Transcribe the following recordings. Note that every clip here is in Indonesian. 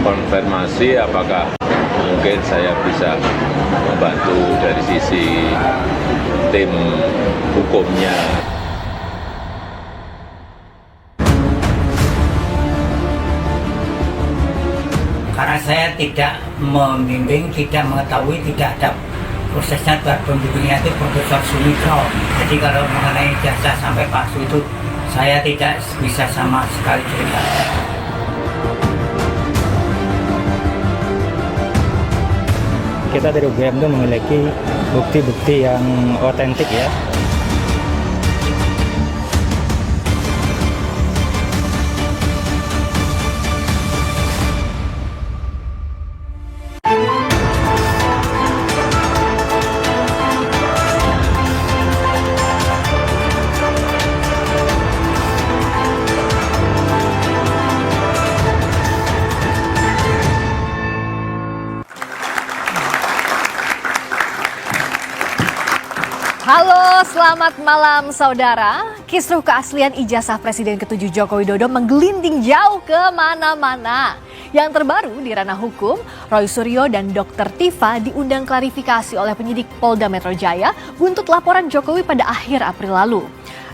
konfirmasi apakah mungkin saya bisa membantu dari sisi tim hukumnya. Karena saya tidak membimbing, tidak mengetahui, tidak ada prosesnya pembimbingnya itu Profesor Sumitro. Jadi kalau mengenai jasa sampai palsu itu saya tidak bisa sama sekali cerita. Kita dari UGM itu memiliki bukti-bukti yang otentik ya. Halo, selamat malam saudara. Kisruh keaslian ijazah Presiden ke-7 Joko Widodo menggelinding jauh kemana-mana. Yang terbaru di ranah hukum, Roy Suryo dan Dr. Tifa diundang klarifikasi oleh penyidik Polda Metro Jaya buntut laporan Jokowi pada akhir April lalu.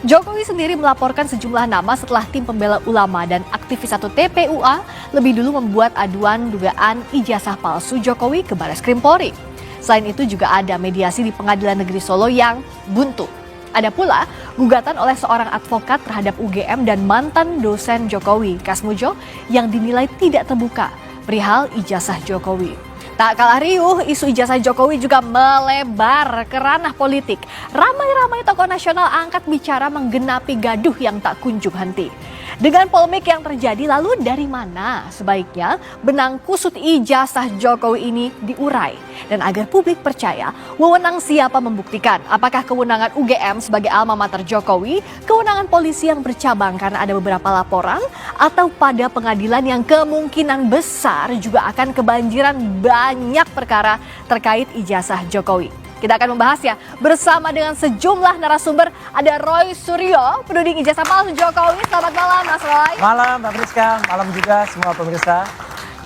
Jokowi sendiri melaporkan sejumlah nama setelah tim pembela ulama dan aktivis 1 TPUA lebih dulu membuat aduan dugaan ijazah palsu Jokowi ke Barreskrim Polri. Selain itu juga ada mediasi di Pengadilan Negeri Solo yang buntu. Ada pula gugatan oleh seorang advokat terhadap UGM dan mantan dosen Jokowi, Kasmujo, yang dinilai tidak terbuka perihal ijazah Jokowi. Tak kalah riuh, isu ijazah Jokowi juga melebar ke ranah politik. Ramai-ramai tokoh nasional angkat bicara menggenapi gaduh yang tak kunjung henti. Dengan polemik yang terjadi, lalu dari mana sebaiknya benang kusut ijazah Jokowi ini diurai? Dan agar publik percaya, wewenang siapa membuktikan? Apakah kewenangan UGM sebagai alma mater Jokowi, kewenangan polisi yang bercabang karena ada beberapa laporan, atau pada pengadilan yang kemungkinan besar juga akan kebanjiran banyak perkara terkait ijazah Jokowi? Kita akan membahasnya bersama dengan sejumlah narasumber. Ada Roy Suryo, penuding ijazah palsu Jokowi. Selamat malam, Mas Roy. Malam, Mbak Friska. Malam juga semua pemirsa.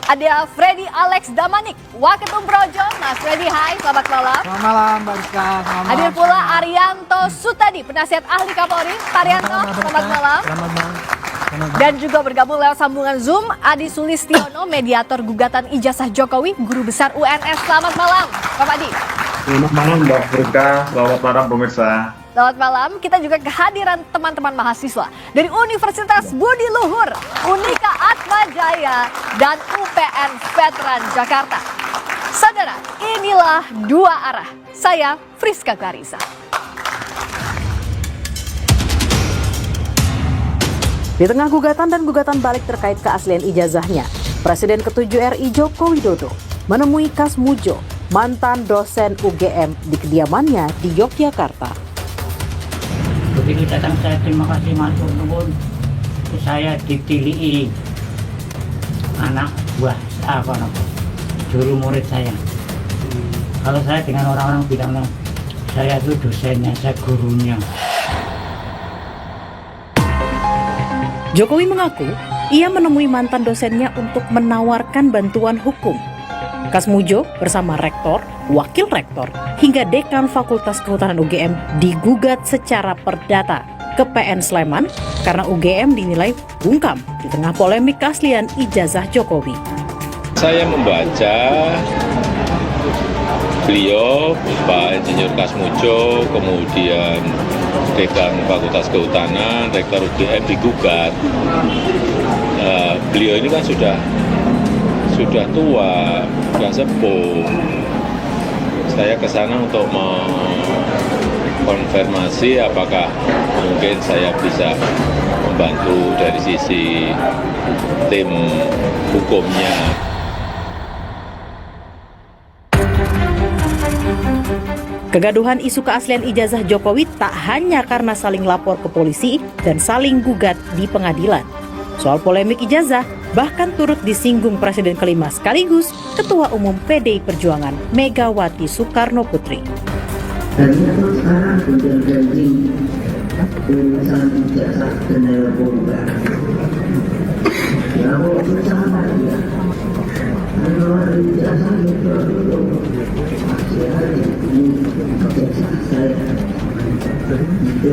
Ada Freddy Alex Damanik, Waketum Projo. Mas Freddy, hai, selamat malam. Selamat malam, Mbak Friska. Hadir pula Arianto Sutadi, penasihat ahli Kapolri. Pak Arianto, selamat malam. Selamat malam. Dan juga bergabung lewat sambungan Zoom, Adi Sulistiono, mediator gugatan ijazah Jokowi, guru besar UNS. Selamat malam, Bapak Adi. Selamat malam Mbak Friska, selamat malam pemirsa. Selamat malam, kita juga kehadiran teman-teman mahasiswa dari Universitas Budi Luhur, Unika Atma Jaya, dan UPN Veteran Jakarta. Saudara, inilah Dua Arah. Saya Friska Clarissa. Di tengah gugatan dan gugatan balik terkait keaslian ijazahnya, Presiden ke-7 RI Joko Widodo menemui Kasmujo, mantan dosen UGM di kediamannya di Yogyakarta. Begitu datang saya terima kasih matur nuwun. Saya ditilihi anak buah juru murid saya. Kalau saya dengan orang-orang bilang saya itu dosennya, saya gurunya. Jokowi mengaku ia menemui mantan dosennya untuk menawarkan bantuan hukum. Kasmujo bersama rektor, wakil rektor, hingga dekan Fakultas Kehutanan UGM digugat secara perdata ke PN Sleman karena UGM dinilai bungkam di tengah polemik keaslian ijazah Jokowi. Saya membaca beliau, Pak Insinyur Kasmujo, kemudian dekan Fakultas Kehutanan, rektor UGM digugat. Beliau ini kan sudah tua, sudah sepuh. Saya ke sana untuk mengkonfirmasi apakah mungkin saya bisa membantu dari sisi tim hukumnya. Kegaduhan isu keaslian ijazah Jokowi tak hanya karena saling lapor ke polisi dan saling gugat di pengadilan. Soal polemik ijazah bahkan turut disinggung Presiden kelima sekaligus Ketua Umum PDI Perjuangan Megawati Soekarno Putri. Dan itu sekarang sudah jadi urusan ijazah dan narkoba. Ya, itu sama ya. Itu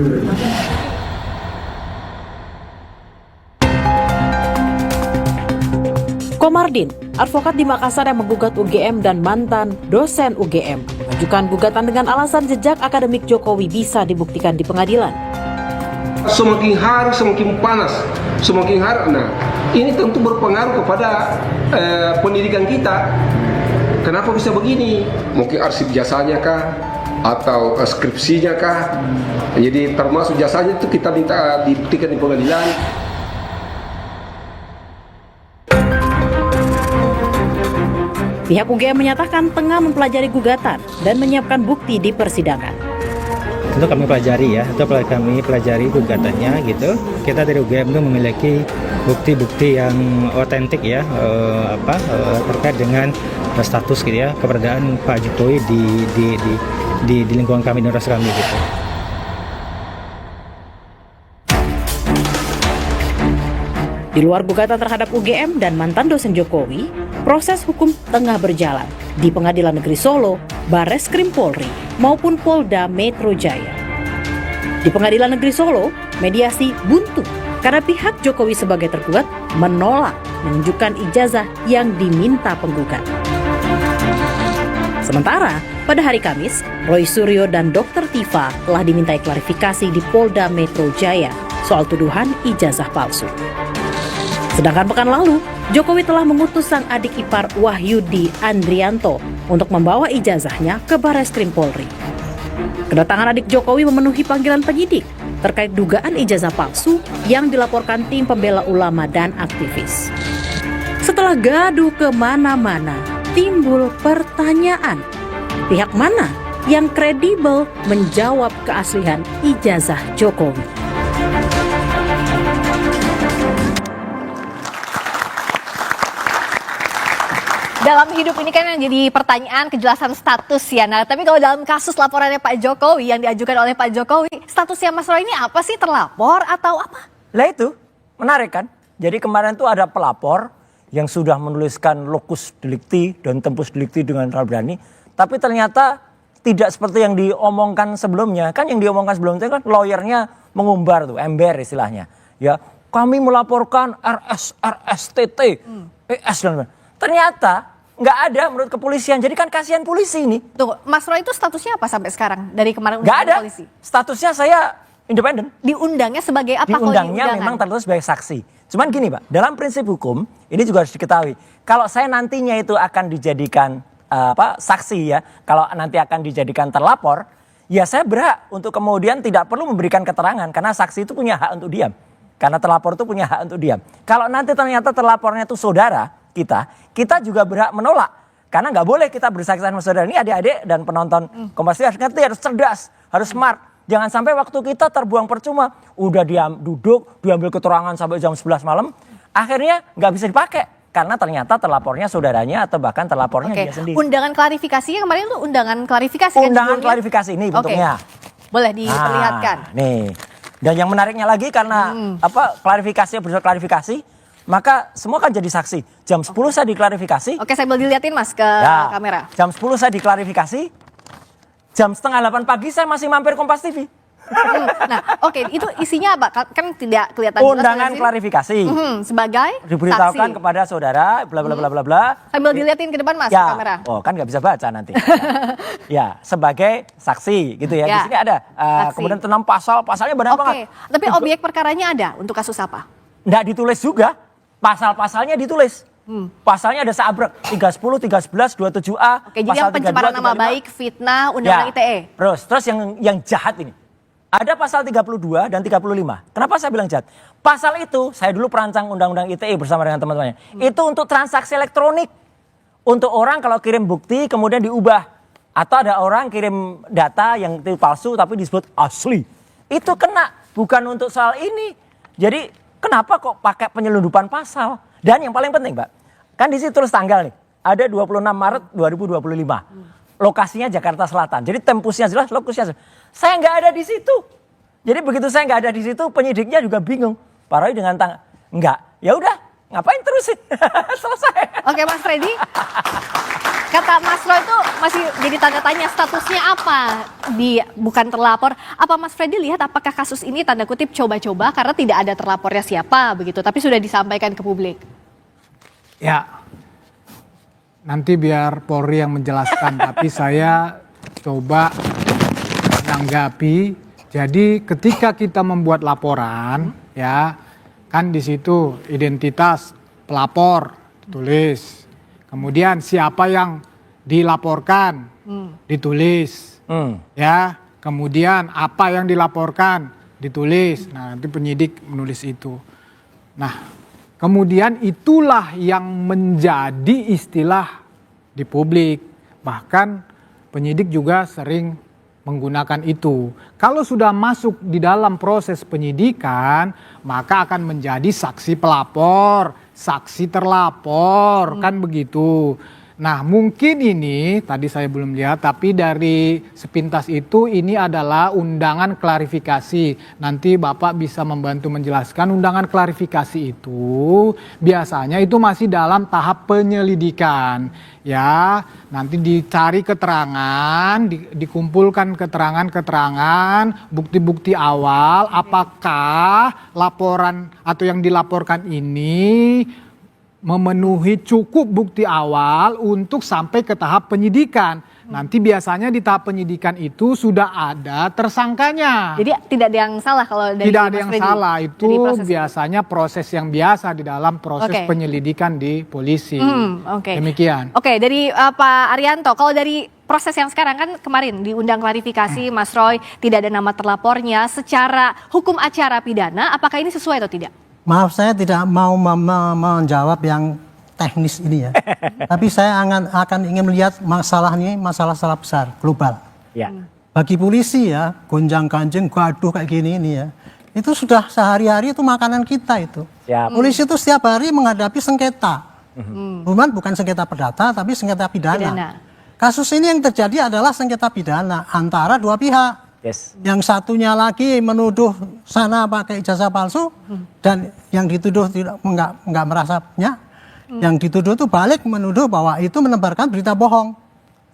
Komardin, advokat di Makassar yang menggugat UGM dan mantan dosen UGM, mengajukan gugatan dengan alasan jejak akademik Jokowi bisa dibuktikan di pengadilan. Semakin hari semakin panas, semakin hari. Nah, ini tentu berpengaruh kepada pendidikan kita. Kenapa bisa begini? Mungkin arsip jasanya kah? Atau skripsinya kah? Jadi termasuk jasanya itu kita minta dibuktikan di pengadilan. Pihak UGM menyatakan tengah mempelajari gugatan dan menyiapkan bukti di persidangan. Tentu kami pelajari ya, kami pelajari gugatannya gitu. Kita dari UGM itu memiliki bukti-bukti yang otentik ya, terkait dengan status gitu ya, keberadaan Pak Jokowi di lingkungan kami, di universitas kami gitu. Di luar gugatan terhadap UGM dan mantan dosen Jokowi, proses hukum tengah berjalan di Pengadilan Negeri Solo, Barreskrim Polri, maupun Polda Metro Jaya. Di Pengadilan Negeri Solo, mediasi buntu karena pihak Jokowi sebagai tergugat menolak menunjukkan ijazah yang diminta penggugat. Sementara, pada hari Kamis, Roy Suryo dan Dr. Tifa telah dimintai klarifikasi di Polda Metro Jaya soal tuduhan ijazah palsu. Sedangkan pekan lalu, Jokowi telah mengutus sang adik ipar Wahyudi Andrianto untuk membawa ijazahnya ke Barreskrim Polri. Kedatangan adik Jokowi memenuhi panggilan penyidik terkait dugaan ijazah palsu yang dilaporkan tim pembela ulama dan aktivis. Setelah gaduh kemana-mana, timbul pertanyaan, pihak mana yang kredibel menjawab keaslian ijazah Jokowi? Dalam hidup ini kan yang jadi pertanyaan kejelasan status ya. Nah, tapi kalau dalam kasus laporannya Pak Jokowi yang diajukan oleh Pak Jokowi, statusnya Mas Roy ini apa sih, terlapor atau apa? Lah itu, menarik kan? Jadi kemarin tuh ada pelapor yang sudah menuliskan locus delicti dan tempus delicti dengan berani, tapi ternyata tidak seperti yang diomongkan sebelumnya. Kan yang diomongkan sebelumnya kan lawyernya mengumbar tuh, ember istilahnya. Ya, kami melaporkan RSTT, PS dan ternyata nggak ada menurut kepolisian. Jadi kan kasihan polisi ini. Tuh, Mas Roy itu statusnya apa sampai sekarang dari kemarin Nggak ada. polisi? Statusnya saya independen. Diundangnya sebagai apa? Diundangnya memang tertulis sebagai saksi. Cuman gini Pak, dalam prinsip hukum ini juga harus diketahui. Kalau saya nantinya itu akan dijadikan saksi ya, kalau nanti akan dijadikan terlapor, ya saya berhak untuk kemudian tidak perlu memberikan keterangan karena saksi itu punya hak untuk diam. Karena terlapor itu punya hak untuk diam. Kalau nanti ternyata terlapornya itu saudara kita juga berhak menolak. Karena nggak boleh kita bersaksi sama saudara. Ini adik-adik dan penonton Kompas TV harus cerdas, harus smart. Jangan sampai waktu kita terbuang percuma. Udah duduk, diambil keterangan sampai jam 11 malam. Akhirnya nggak bisa dipakai. Karena ternyata terlapornya saudaranya atau bahkan terlapornya dia sendiri. Undangan klarifikasinya kemarin itu undangan klarifikasi undangan kan? klarifikasi ini bentuknya. Boleh diperlihatkan. Nih. Dan yang menariknya lagi karena klarifikasinya bersifat klarifikasi, maka semua kan jadi saksi. Jam 10 saya diklarifikasi. Oke, saya boleh dilihatin Mas ke kamera. Jam 10 saya diklarifikasi. Jam setengah 8 pagi saya masih mampir Kompas TV. Nah, oke, itu isinya apa? Kan tidak kelihatan undangan klarifikasi. Sebagai diberitahukan saksi kepada saudara bla bla bla bla bla. Sambil dilihatin ke depan Mas ya, kamera. Oh, kan nggak bisa baca nanti. Ya, sebagai saksi gitu ya. Di sini ada kemudian 6 pasalnya banyak banget. Tapi objek perkaranya ada untuk kasus apa? Nggak ditulis juga. Pasal-pasalnya ditulis. Pasalnya ada seabrek 310, 311, 27A. Oke, jadi yang pencemaran nama baik, fitnah, undang-undang ITE. Terus yang jahat ini. Ada pasal 32 dan 35. Kenapa saya bilang jahat? Pasal itu saya dulu perancang undang-undang ITE bersama dengan teman-temannya. Itu untuk transaksi elektronik. Untuk orang kalau kirim bukti kemudian diubah. Atau ada orang kirim data yang palsu tapi disebut asli. Itu kena, bukan untuk soal ini. Jadi kenapa kok pakai penyelundupan pasal? Dan yang paling penting, Mbak, kan di situ terus tanggal nih. Ada 26 Maret 2025. Lokasinya Jakarta Selatan. Jadi tempusnya jelas, lokusnya jelas. Saya nggak ada di situ. Jadi begitu saya nggak ada di situ, penyidiknya juga bingung. Pak Roy dengan nggak. Ya udah, ngapain terusin? Selesai. Oke, Mas Freddy. kata Mas Roy itu masih jadi tanda tanya statusnya apa? Bukan terlapor. Apa Mas Freddy lihat apakah kasus ini tanda kutip coba-coba karena tidak ada terlapornya siapa begitu, tapi sudah disampaikan ke publik? Ya, nanti biar Polri yang menjelaskan, tapi saya coba menanggapi. Jadi ketika kita membuat laporan, ya kan di situ identitas pelapor ditulis, kemudian siapa yang dilaporkan ditulis, ya, kemudian apa yang dilaporkan ditulis. Nah, nanti penyidik menulis itu. Nah, kemudian itulah yang menjadi istilah di publik. Bahkan penyidik juga sering menggunakan itu. Kalau sudah masuk di dalam proses penyidikan, maka akan menjadi saksi pelapor, saksi terlapor, kan begitu. Nah, mungkin ini tadi saya belum lihat, tapi dari sepintas itu ini adalah undangan klarifikasi. Nanti Bapak bisa membantu menjelaskan undangan klarifikasi itu biasanya itu masih dalam tahap penyelidikan. Ya, nanti dicari keterangan, dikumpulkan keterangan-keterangan, bukti-bukti awal, apakah laporan atau yang dilaporkan ini memenuhi cukup bukti awal untuk sampai ke tahap penyidikan. Nanti biasanya di tahap penyidikan itu sudah ada tersangkanya. Jadi tidak ada yang salah kalau dari tidak ada Mas yang Freddy, salah, itu proses biasanya proses yang biasa di dalam proses penyelidikan di polisi. Demikian. Oke, dari Pak Arianto, kalau dari proses yang sekarang kan kemarin diundang klarifikasi Mas Roy, tidak ada nama terlapornya, secara hukum acara pidana apakah ini sesuai atau tidak? Maaf, saya tidak mau menjawab yang teknis ini ya. Tapi saya akan ingin melihat masalah ini, masalah besar, global. Ya. Bagi polisi ya, gonjang-ganjing, gaduh kayak gini ini ya. Itu sudah sehari-hari itu makanan kita itu. Siap. Polisi itu setiap hari menghadapi sengketa. Bukan sengketa perdata, tapi sengketa pidana. Kasus ini yang terjadi adalah sengketa pidana antara dua pihak. Yes. Yang satunya lagi menuduh sana pakai ijazah palsu dan yang dituduh enggak merasanya. Yang dituduh itu balik menuduh bahwa itu menebarkan berita bohong.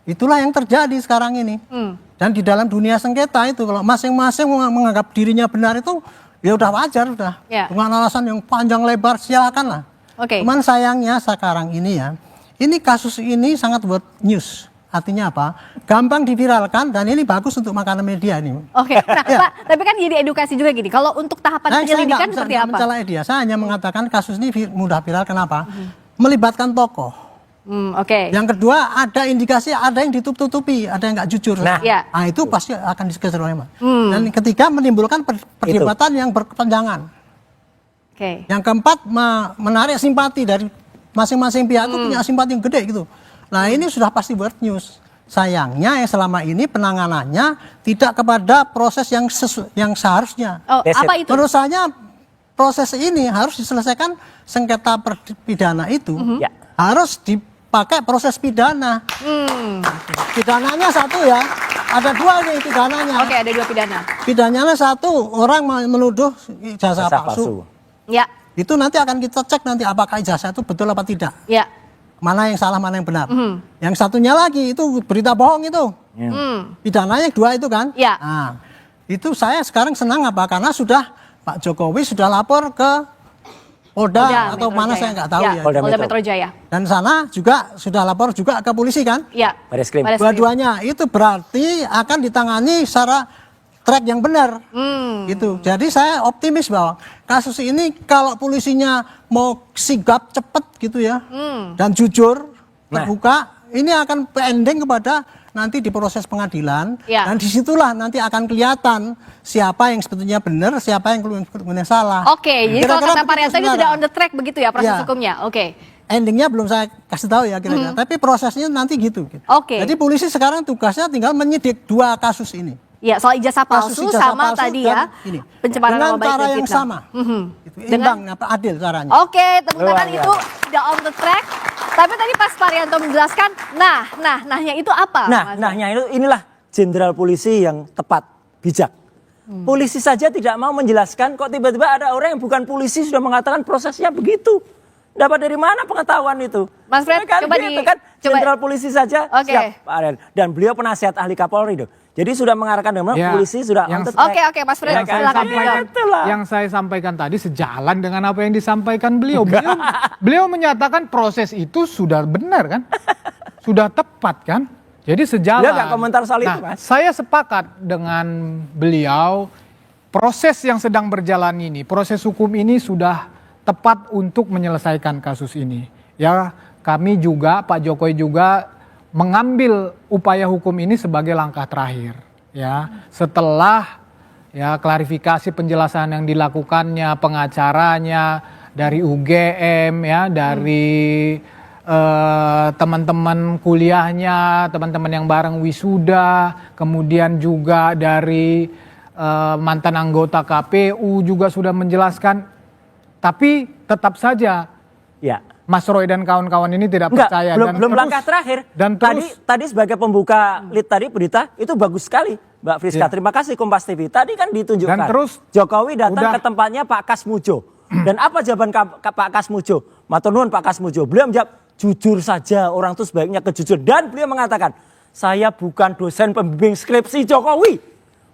Itulah yang terjadi sekarang ini. Dan di dalam dunia sengketa itu kalau masing-masing menganggap dirinya benar itu ya udah wajar udah. Dengan alasan yang panjang lebar silakan lah. Cuman sayangnya sekarang ini ya, ini kasus ini sangat buat news. Artinya apa? Gampang diviralkan dan ini bagus untuk makanan media ini. Pak, tapi kan jadi edukasi juga gini. Kalau untuk tahapan penyelidikan seperti apa? Mencela dia. Saya hanya mengatakan kasus ini mudah viral. Kenapa? Melibatkan tokoh. Yang kedua ada indikasi ada yang ditutup-tutupi, ada yang nggak jujur. Nah, itu pasti akan dikejar oleh Dan ketiga menimbulkan perdebatan yang berkepanjangan. Yang keempat menarik simpati dari masing-masing pihak itu punya simpati yang gede gitu. Nah ini sudah pasti buat news. Sayangnya yang selama ini penanganannya tidak kepada proses yang seharusnya. Apa itu? Menurut saya proses ini harus diselesaikan sengketa pidana itu harus dipakai proses pidana. Pidananya satu ya, ada dua nih pidananya. Ada dua pidana. Pidananya satu, orang menuduh ijazah palsu. Ya. Itu nanti akan kita cek nanti apakah ijazah itu betul apa tidak. Ya. Mana yang salah, mana yang benar. Yang satunya lagi itu berita bohong itu. Pidananya dua itu kan. Nah, itu saya sekarang senang apa? Karena sudah Pak Jokowi sudah lapor ke Polda atau mana saya nggak tahu ya. Polda Metro Jaya. Dan sana juga sudah lapor juga ke polisi kan. Bareskrim. Dua-duanya itu berarti akan ditangani secara track yang benar. Gitu. Jadi saya optimis bahwa kasus ini kalau polisinya mau sigap cepet gitu ya dan jujur terbuka, ini akan ending kepada nanti di proses pengadilan dan disitulah nanti akan kelihatan siapa yang sebetulnya benar, siapa yang kemudian salah. Jadi kalau kata Pak Arianto ini sudah on the track begitu ya proses hukumnya. Endingnya belum saya kasih tahu ya kira-kira, tapi prosesnya nanti gitu. Jadi polisi sekarang tugasnya tinggal menyidik dua kasus ini. Ya, soal ijazah palsu sama tadi ya pencemaran nama baik dengan cara yang sama. Imbang, adil caranya. Tepuk tangan itu sudah on the track. Tapi tadi pas Pak Arianto menjelaskan, nahnya itu apa? Nahnya itu inilah jenderal polisi yang tepat, bijak. Polisi saja tidak mau menjelaskan, kok tiba-tiba ada orang yang bukan polisi sudah mengatakan prosesnya begitu. Dapat dari mana pengetahuan itu? Mas Fred, kan coba gitu kan, Jenderal Polisi saja Oke. siap, Pak Aryan. Dan beliau penasihat ahli Kapolri tuh. Jadi sudah mengarahkan dengan Ya, polisi sudah yang- on the track. Oke, Mas Fred, Ya kan? silakan. Yang saya sampaikan tadi sejalan dengan apa yang disampaikan beliau. Beliau menyatakan proses itu sudah benar kan? Sudah tepat kan? Jadi sejalan. Beliau nggak komentar soal itu, Mas? Saya sepakat dengan beliau. Proses yang sedang berjalan ini, proses hukum ini sudah tepat untuk menyelesaikan kasus ini. Ya, kami juga, Pak Jokowi juga mengambil upaya hukum ini sebagai langkah terakhir. Ya, setelah ya klarifikasi penjelasan yang dilakukannya pengacaranya dari UGM ya, dari teman-teman kuliahnya, teman-teman yang bareng wisuda, kemudian juga dari mantan anggota KPU juga sudah menjelaskan, tapi tetap saja Ya. Mas Roy dan kawan-kawan ini tidak Enggak, percaya. belum langkah terakhir. Dan Tadi sebagai pembuka lead tadi berita itu bagus sekali, Mbak Friska. Ya. Terima kasih Kompas TV. Tadi kan ditunjukkan. Dan terus Jokowi datang udah- ke tempatnya Pak Kasmujo. Dan apa jawaban Pak Kasmujo? Matur nuwun Pak Kasmujo. Beliau menjawab, jujur saja, orang itu sebaiknya kejujur. Dan beliau mengatakan, saya bukan dosen pembimbing skripsi Jokowi.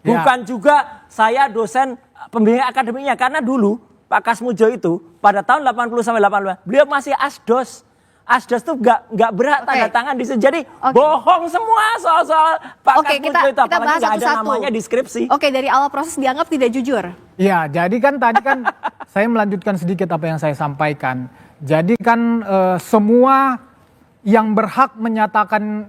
Bukan juga saya dosen pembimbing akademiknya. Karena dulu Pak Kasmujo itu pada tahun 80 sampai 85 beliau masih asdos. Asdos tuh nggak berhak tanda tangan di situ. Jadi bohong semua soal Pak Kasmujo itu. Kita Apalagi bahas nggak ada satu-satu. namanya di skripsi. Oke, dari awal proses dianggap tidak jujur. ya, jadi kan tadi kan saya melanjutkan sedikit apa yang saya sampaikan. Jadi kan semua yang berhak menyatakan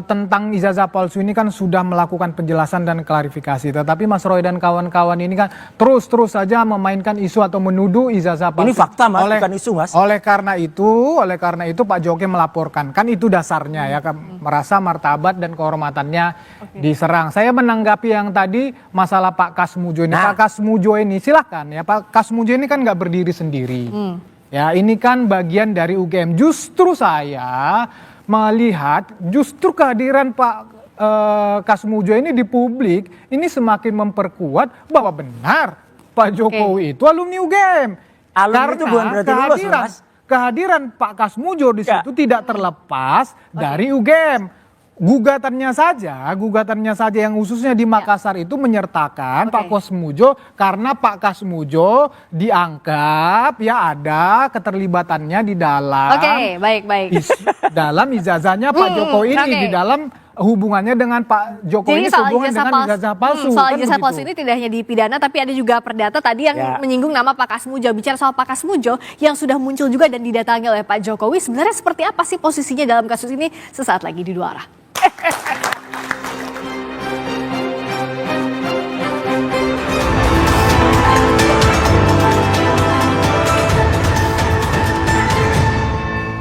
tentang ijazah palsu ini kan sudah melakukan penjelasan dan klarifikasi. Tetapi Mas Roy dan kawan-kawan ini kan terus saja memainkan isu atau menuduh ijazah palsu. Ini fakta, Mas, bukan isu, Mas. Oleh karena itu Pak Jokowi melaporkan. Kan itu dasarnya ya, merasa martabat dan kehormatannya diserang. Saya menanggapi yang tadi masalah Pak Kasmujo ini. Pak Kasmujo ini silakan ya, Pak Kasmujo ini kan nggak berdiri sendiri. Ya, ini kan bagian dari UGM. Justru saya melihat justru kehadiran Pak Kasmujo ini di publik ini semakin memperkuat bahwa benar Pak Jokowi itu alumni UGM. Alumni itu bukan berarti lulus, Mas. Kehadiran Pak Kasmujo di situ tidak terlepas dari UGM. Gugatannya saja yang khususnya di Makassar itu menyertakan Pak Kasmujo karena Pak Kasmujo dianggap ya ada keterlibatannya di dalam baik. dalam ijazahnya Pak Jokowi ini, di dalam hubungannya dengan Pak Jokowi ini hubungan dengan ijazah palsu. Soal kan ijazah begitu. palsu ini tidak hanya di pidana tapi ada juga perdata tadi yang menyinggung nama Pak Kasmujo. Bicara soal Pak Kasmujo yang sudah muncul juga dan didatangi oleh Pak Jokowi, sebenarnya seperti apa sih posisinya dalam kasus ini? Sesaat lagi di Dua Arah.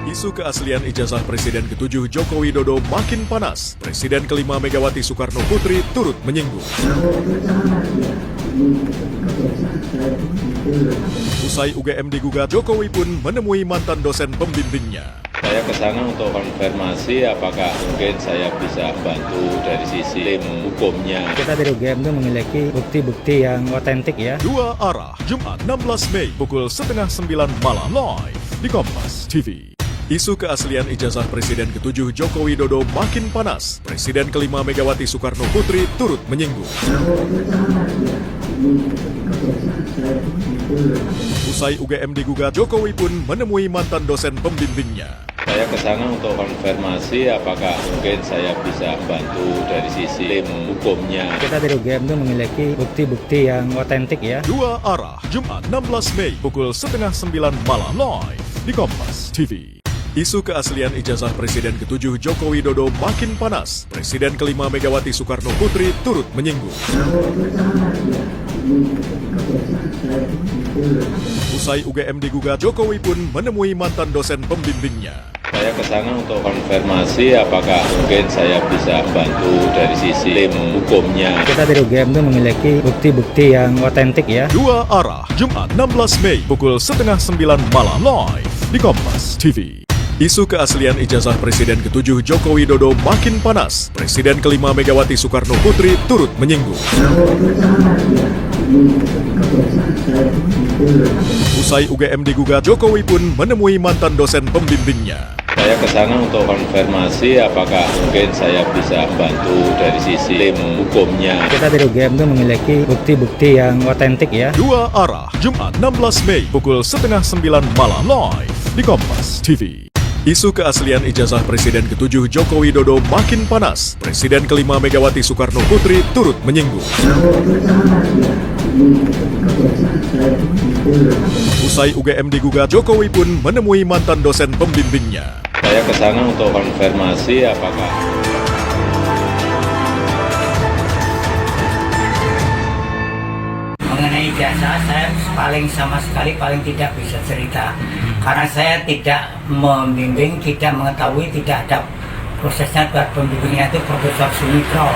Isu keaslian ijazah Presiden ke-7 Joko Widodo makin panas. Presiden ke-5 Megawati Soekarno Putri turut menyinggung. Usai UGM digugat, Jokowi pun menemui mantan dosen pembimbingnya. Saya ke sana untuk konfirmasi apakah mungkin saya bisa bantu dari sisi tim hukumnya. Kita dari UGM itu memiliki bukti-bukti yang otentik ya. Dua Arah, Jumat 16 Mei pukul 8:30 malam live di Kompas TV. Isu keaslian ijazah Presiden ke-7 Joko Widodo makin panas. Presiden ke-5 Megawati Soekarno Putri turut menyinggung. Usai UGM digugat, Jokowi pun menemui mantan dosen pembimbingnya. Saya ke sana untuk konfirmasi apakah mungkin saya bisa bantu dari sisi tim hukumnya. Kita dari UGM itu memiliki bukti-bukti yang otentik ya. Dua Arah, Jumat 16 Mei pukul 8:30 malam live di Kompas TV. Isu keaslian ijazah Presiden ke-7 Joko Widodo makin panas. Presiden ke-5 Megawati Soekarno Putri turut menyinggung. Usai UGM digugat, Jokowi pun menemui mantan dosen pembimbingnya. Saya ke sana untuk konfirmasi apakah mungkin saya bisa bantu dari sisi tim hukumnya. Kita dari UGM itu memiliki bukti-bukti yang otentik ya. Dua Arah, Jumat 16 Mei pukul 8:30 malam live di Kompas TV. Isu keaslian ijazah Presiden ke-7 Joko Widodo makin panas. Presiden ke-5 Megawati Soekarno Putri turut menyinggung. kebiasaan saya itu. Usai UGM digugat, Jokowi pun menemui mantan dosen pembimbingnya. Saya ke sana untuk konfirmasi apakah mungkin saya bisa membantu dari sisi tim hukumnya. Kita dari UGM itu memiliki bukti-bukti yang otentik ya. Dua Arah, Jumat 16 Mei pukul 8:30 malam live di Kompas TV. Isu keaslian ijazah Presiden ke-7 Joko Widodo makin panas. Presiden ke-5 Megawati Soekarno Putri turut menyinggung. Usai UGM digugat, Jokowi pun menemui mantan dosen pembimbingnya. Saya ke sana untuk konfirmasi apakah Mengenai ijazah saya sama sekali tidak bisa cerita. Karena saya tidak membimbing, tidak mengetahui, tidak ada prosesnya. Buat pembimbingnya itu Profesor Sumitro.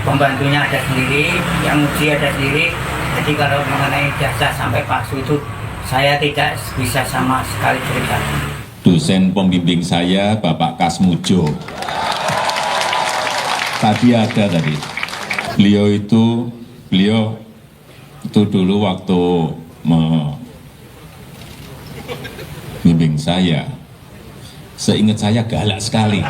Pembantunya ada sendiri, yang uji ada sendiri. Jadi kalau mengenai ijazah sampai palsu itu saya tidak bisa sama sekali cerita. Dosen pembimbing saya Bapak Kasmujo. Tadi ada tadi. Beliau itu dulu waktu membimbing saya. Seingat saya galak sekali.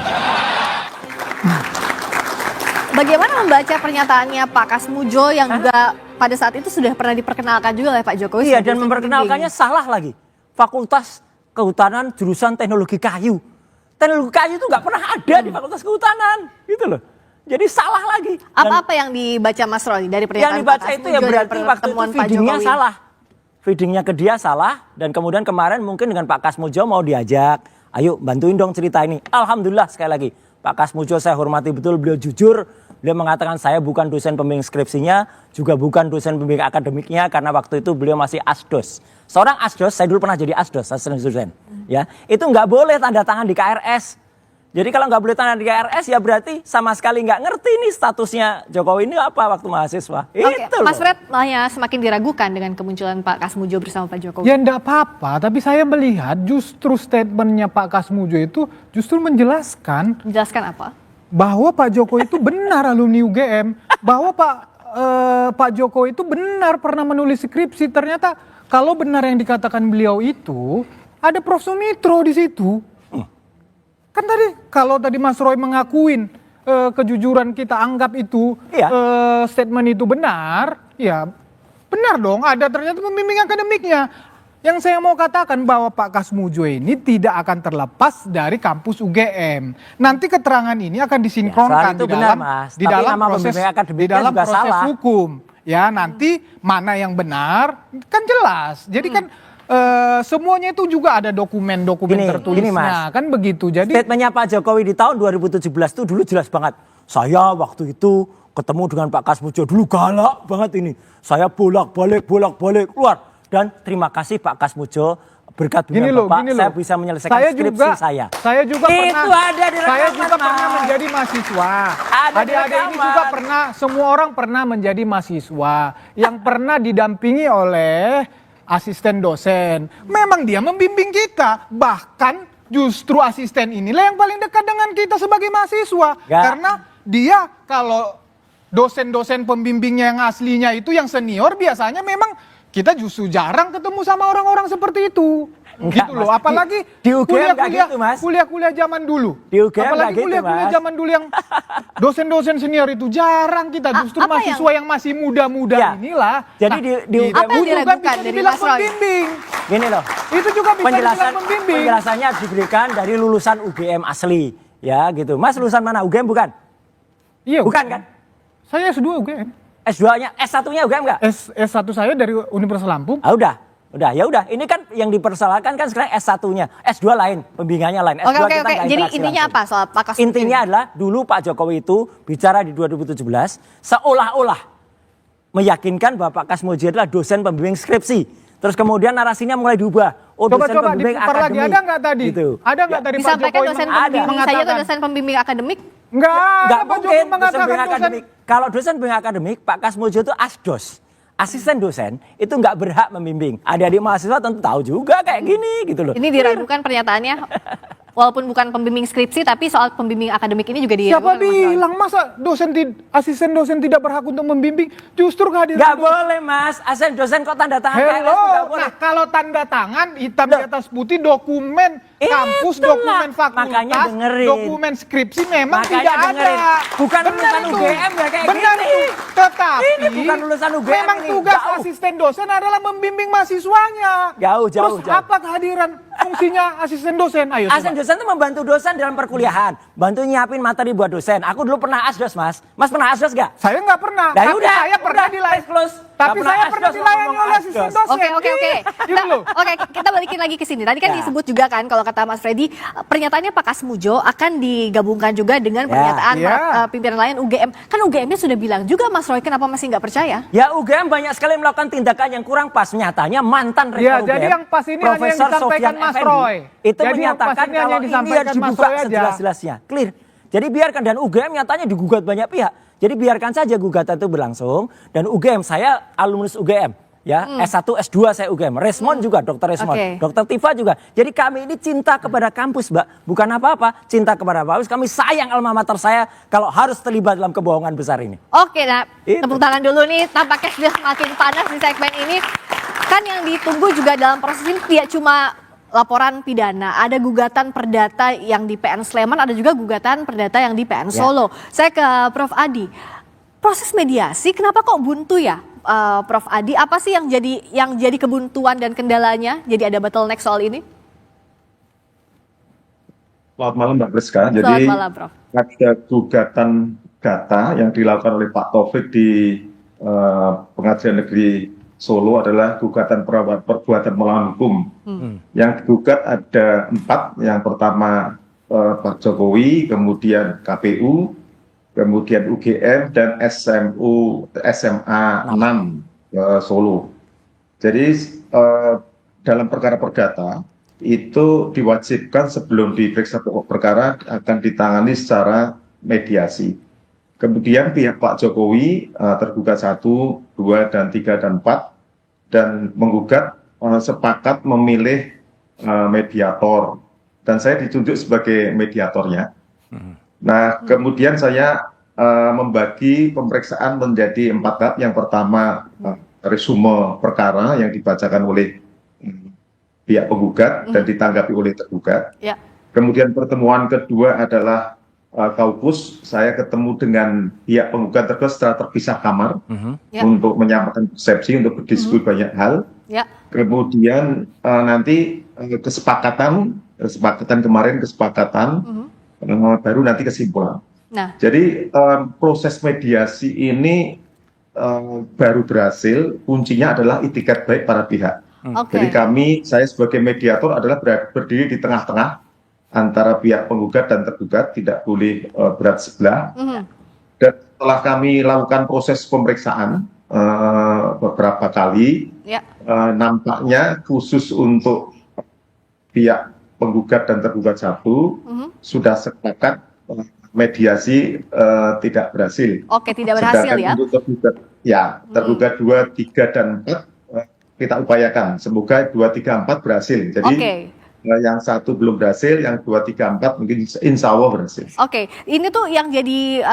Bagaimana membaca pernyataannya Pak Kasmujo yang juga pada saat itu sudah pernah diperkenalkan juga oleh Pak Jokowi? Iya, dan memperkenalkannya salah lagi. Fakultas Kehutanan jurusan Teknologi Kayu. Teknologi Kayu itu nggak pernah ada di Fakultas Kehutanan, gitu loh. Jadi salah lagi. Apa yang dibaca Mas Roy dari pernyataan yang dibaca Pak itu ya berarti waktu itu feedingnya salah. Feedingnya ke dia salah, dan kemudian kemarin mungkin dengan Pak Kasmujo mau diajak, ayo bantuin dong cerita ini. Alhamdulillah sekali lagi, Pak Kasmujo saya hormati betul, beliau jujur. Beliau mengatakan saya bukan dosen pembimbing skripsinya, juga bukan dosen pembimbing akademiknya, karena waktu itu beliau masih asdos. Seorang asdos, saya dulu pernah jadi asdos, asisten dosen. Ya, itu nggak boleh tanda tangan di KRS. Jadi kalau nggak boleh tanda di KRS ya berarti sama sekali nggak ngerti nih statusnya Jokowi ini apa waktu mahasiswa. Oke, Itu Mas loh. Fred malah semakin diragukan dengan kemunculan Pak Kasmujo bersama Pak Jokowi. Ya enggak apa-apa, tapi saya melihat justru statementnya Pak Kasmujo itu justru menjelaskan apa? Bahwa Pak Jokowi itu benar alumni UGM, bahwa Pak Jokowi itu benar pernah menulis skripsi. Ternyata kalau benar yang dikatakan beliau itu ada Prof Sumitro di situ. Kan tadi kalau tadi Mas Roy mengakuin kejujuran kita anggap itu statement itu benar, ya benar dong ada ternyata pembimbing akademiknya. Yang saya mau katakan bahwa Pak Kasmujo ini tidak akan terlepas dari kampus UGM. Nanti keterangan ini akan disinkronkan di dalam proses hukum. Ya nanti mana yang benar kan jelas. Jadi kan semuanya itu juga ada dokumen-dokumen tertulisnya, kan begitu. Jadi statementnya Pak Jokowi di tahun 2017 itu dulu jelas banget. Saya waktu itu ketemu dengan Pak Kasmujo dulu galak banget ini. Saya bolak-balik keluar. Dan terima kasih Pak Kasmujo, berkat dengan Bapak saya bisa menyelesaikan skripsi saya. Saya juga itu pernah, ada di saya juga pernah menjadi mahasiswa. Adik-adik ini juga pernah, semua orang pernah menjadi mahasiswa yang pernah didampingi oleh asisten dosen. Memang dia membimbing kita, bahkan justru asisten inilah yang paling dekat dengan kita sebagai mahasiswa. Karena dia kalau dosen-dosen pembimbingnya yang aslinya itu yang senior biasanya memang kita justru jarang ketemu sama orang-orang seperti itu. Enggak, gitu loh, Mas. apalagi di UGM gitu, Mas. kuliah-kuliah zaman dulu. Di UGM apalagi gitu, kuliah-kuliah Mas. zaman dulu yang dosen-dosen senior itu jarang kita. Justru mahasiswa yang masih muda-muda inilah. Jadi di UGM apa yang diragukan dari Mas Roy? Gini loh. Itu juga bisa dibilang pembimbing. Penjelasannya diberikan dari lulusan UGM asli. Ya gitu. Mas lulusan mana? UGM bukan? Iya. Bukan kan? Saya S2 UGM. S2-nya, S1-nya UGM enggak? S1 saya dari Universitas Lampung. Ah udah. Ya udah. Ini kan yang dipersoalkan kan sekarang S1-nya. S2 lain, pembimbingannya lain. S2 Oke. Jadi intinya apa soal Pak Kasmujo? Intinya adalah dulu Pak Jokowi itu bicara di 2017 seolah-olah meyakinkan bahwa Pak Kasmujo adalah dosen pembimbing skripsi. Terus kemudian narasinya mulai diubah. Oh, dosen pembimbing akademik. Ada nggak tadi? Gitu. Ada nggak dari Pak Jokowi disampaikan dosen pembimbing saja ke dosen pembimbing akademik? Enggak mungkin dosen pembimbing akademik. Kalau dosen pembimbing akademik, Pak Kasmujo itu asdos. Asisten dosen itu nggak berhak membimbing. Adik-adik mahasiswa tentu tahu juga kayak gini gitu loh. Ini diragukan pernyataannya. Walaupun bukan pembimbing skripsi, tapi soal pembimbing akademik ini juga Siapa bilang masa asisten dosen tidak berhak untuk membimbing? Justru kehadiran Nggak boleh mas, asisten dosen kok tanda tangan KLS Hello, nggak boleh. nah kalau tanda tangan hitam di atas putih dokumen kampus, dokumen fakultas, makanya dengerin. dokumen skripsi memang Makanya tidak dengerin. ada. Bukan Benar lulusan itu. UGM ya kayak Benar gini. itu. Tetapi Ini bukan lulusan UGM memang ini, tugas jauh. asisten dosen adalah membimbing mahasiswanya. Jauh. Terus apa kehadiran fungsinya asisten dosen? Ayo Asisten dosen itu membantu dosen dalam perkuliahan, bantu nyiapin materi buat dosen. Aku dulu pernah asdos mas pernah asdos gak? Saya nggak pernah. Nah, tapi yaudah, saya pernah dilayani. Tapi saya pernah dilayani oleh asisten dosen. Oke. Gitu loh. Oke, kita balikin lagi ke sini. Tadi kan disebut juga kan kalau kata Mas Freddy, pernyataannya Pak Kasmujo akan digabungkan juga dengan pernyataan pimpinan lain UGM. Kan UGM-nya sudah bilang juga Mas Roy, kenapa masih nggak percaya? Ya UGM banyak sekali melakukan tindakan yang kurang pas. Nyatanya mantan rektor Ya, UGM, jadi yang pas ini hanya yang Profesor disampaikan Sofian Mas Effendi, Roy. itu Jadi yang pas menyatakan ini hanya kalau ini disampaikan harus Mas dibuka Roy aja. sejelas-jelasnya. Clear. Jadi biarkan, dan UGM nyatanya digugat banyak pihak. Jadi biarkan saja gugatan itu berlangsung, dan UGM, saya alumnus UGM. Ya, S1, S2 saya UGM. Resmond juga, Dr. Resmond. Dr. Tifa juga. Jadi kami ini cinta kepada kampus, Mbak. Bukan apa-apa, cinta kepada kampus. Kami sayang alma mater saya kalau harus terlibat dalam kebohongan besar ini. Oke, nah tepuk tangan dulu nih. Tampaknya sudah semakin panas di segmen ini. Kan yang ditunggu juga dalam proses ini tidak cuma laporan pidana, ada gugatan perdata yang di PN Sleman, ada juga gugatan perdata yang di PN Solo. Saya ke Prof Adi. Proses mediasi kenapa kok buntu ya? Prof Adi, apa sih yang jadi kebuntuan dan kendalanya? Jadi ada bottleneck soal ini? Selamat malam Mbak Priska. Jadi Selamat malam, Prof. ada gugatan data yang dilakukan oleh Pak Taufik di Pengadilan Negeri Solo adalah gugatan perbuatan melawan hukum. Yang digugat ada 4. Yang pertama Pak Jokowi, kemudian KPU, kemudian UGM dan SMA 6 Solo. Jadi dalam perkara perdata itu diwajibkan sebelum diperiksa pokok perkara akan ditangani secara mediasi. Kemudian pihak Pak Jokowi tergugat 1, 2, dan 3, dan 4 dan menggugat sepakat memilih mediator dan saya ditunjuk sebagai mediatornya. Nah, kemudian saya membagi pemeriksaan menjadi 4 tahap. Yang pertama, resume perkara yang dibacakan oleh pihak penggugat dan ditanggapi oleh tergugat. Kemudian pertemuan kedua adalah kaukus. Saya ketemu dengan pihak penggugat tergugat secara terpisah kamar untuk menyampaikan persepsi, untuk berdiskusi banyak hal. Kemudian nanti kesepakatan kemarin baru nanti kesimpulan. Jadi proses mediasi ini baru berhasil, kuncinya adalah itikat baik para pihak. Jadi saya sebagai mediator adalah berdiri di tengah-tengah antara pihak penggugat dan tergugat, tidak boleh berat sebelah. Dan setelah kami lakukan proses pemeriksaan beberapa kali, nampaknya khusus untuk pihak penggugat dan tergugat 1 sudah sepakat mediasi tidak berhasil. Oke, tidak berhasil. Sedangkan untuk tergugat, tergugat 2, 3, dan 4 kita upayakan. Semoga 2, 3, 4 berhasil. Jadi yang 1 belum berhasil, yang 2, 3, 4 mungkin insya Allah berhasil. Oke, ini tuh yang jadi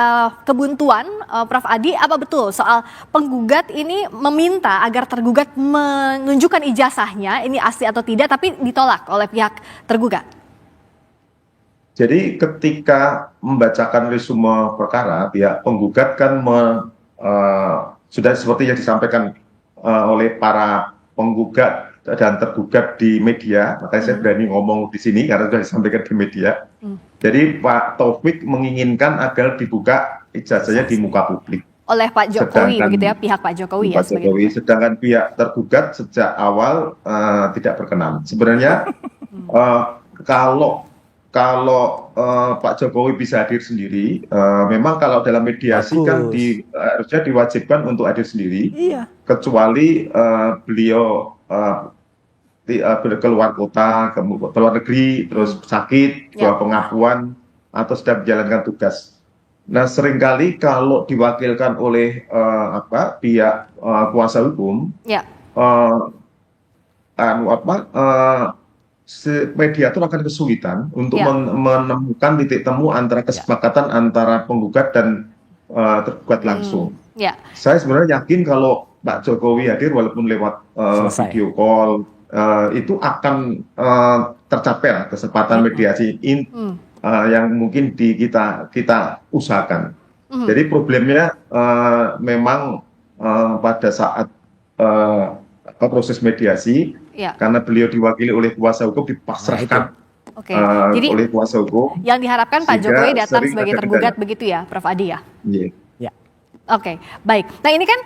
kebuntuan, Prof Adi, apa betul soal penggugat ini meminta agar tergugat menunjukkan ijazahnya, ini asli atau tidak, tapi ditolak oleh pihak tergugat? Jadi ketika membacakan resume perkara, pihak penggugat kan sudah seperti yang disampaikan oleh para penggugat dan tergugat di media, makanya saya berani ngomong di sini karena sudah disampaikan di media. Jadi Pak Taufik menginginkan agar dibuka ijazahnya di muka publik. Oleh Pak Jokowi, begitu ya, pihak Pak Jokowi. Pak Jokowi, sedangkan pihak tergugat sejak awal tidak berkenan. Sebenarnya kalau Pak Jokowi bisa hadir sendiri, memang kalau dalam mediasi kan harusnya diwajibkan untuk hadir sendiri, kecuali beliau keluar kota, keluar negeri, terus sakit, pengakuan, atau sedang menjalankan tugas. Nah, seringkali kalau diwakilkan oleh pihak kuasa hukum, mediator akan kesulitan untuk Ya. menemukan titik temu antara kesepakatan antara penggugat dan tergugat langsung. Ya. Saya sebenarnya yakin kalau Pak Jokowi hadir walaupun lewat Selesai. video call itu akan tercapai lah kesempatan mediasi yang mungkin kita usahakan. Jadi problemnya memang pada saat proses mediasi, Ya. karena beliau diwakili oleh kuasa hukum dipasrahkan Oke. Jadi oleh kuasa hukum. yang diharapkan Pak sehingga Jokowi datang sering sebagai ada tergugat kendala. begitu ya, Prof. Adi ya? Iya. Oke, baik. Nah ini kan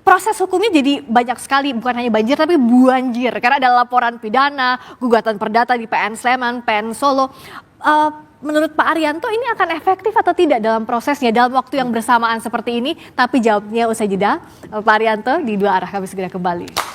proses hukumnya jadi banyak sekali, bukan hanya banjir tapi buanjir. Karena ada laporan pidana, gugatan perdata di PN Sleman, PN Solo. Menurut Pak Arianto ini akan efektif atau tidak dalam prosesnya, dalam waktu yang bersamaan seperti ini? Tapi jawabnya usai jeda. Pak Arianto di Dua Arah, kami segera kembali.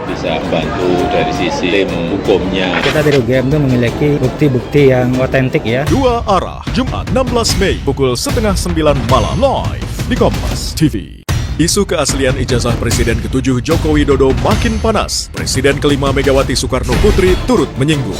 Bisa bantu dari sisi tim hukumnya. Kita dari UGM itu memiliki bukti-bukti yang otentik ya. Dua Arah, Jumat 16 Mei pukul 8:30 malam live di Kompas TV. Isu keaslian ijazah Presiden ke-7 Joko Widodo makin panas. Presiden ke-5 Megawati Soekarno Putri turut menyinggung.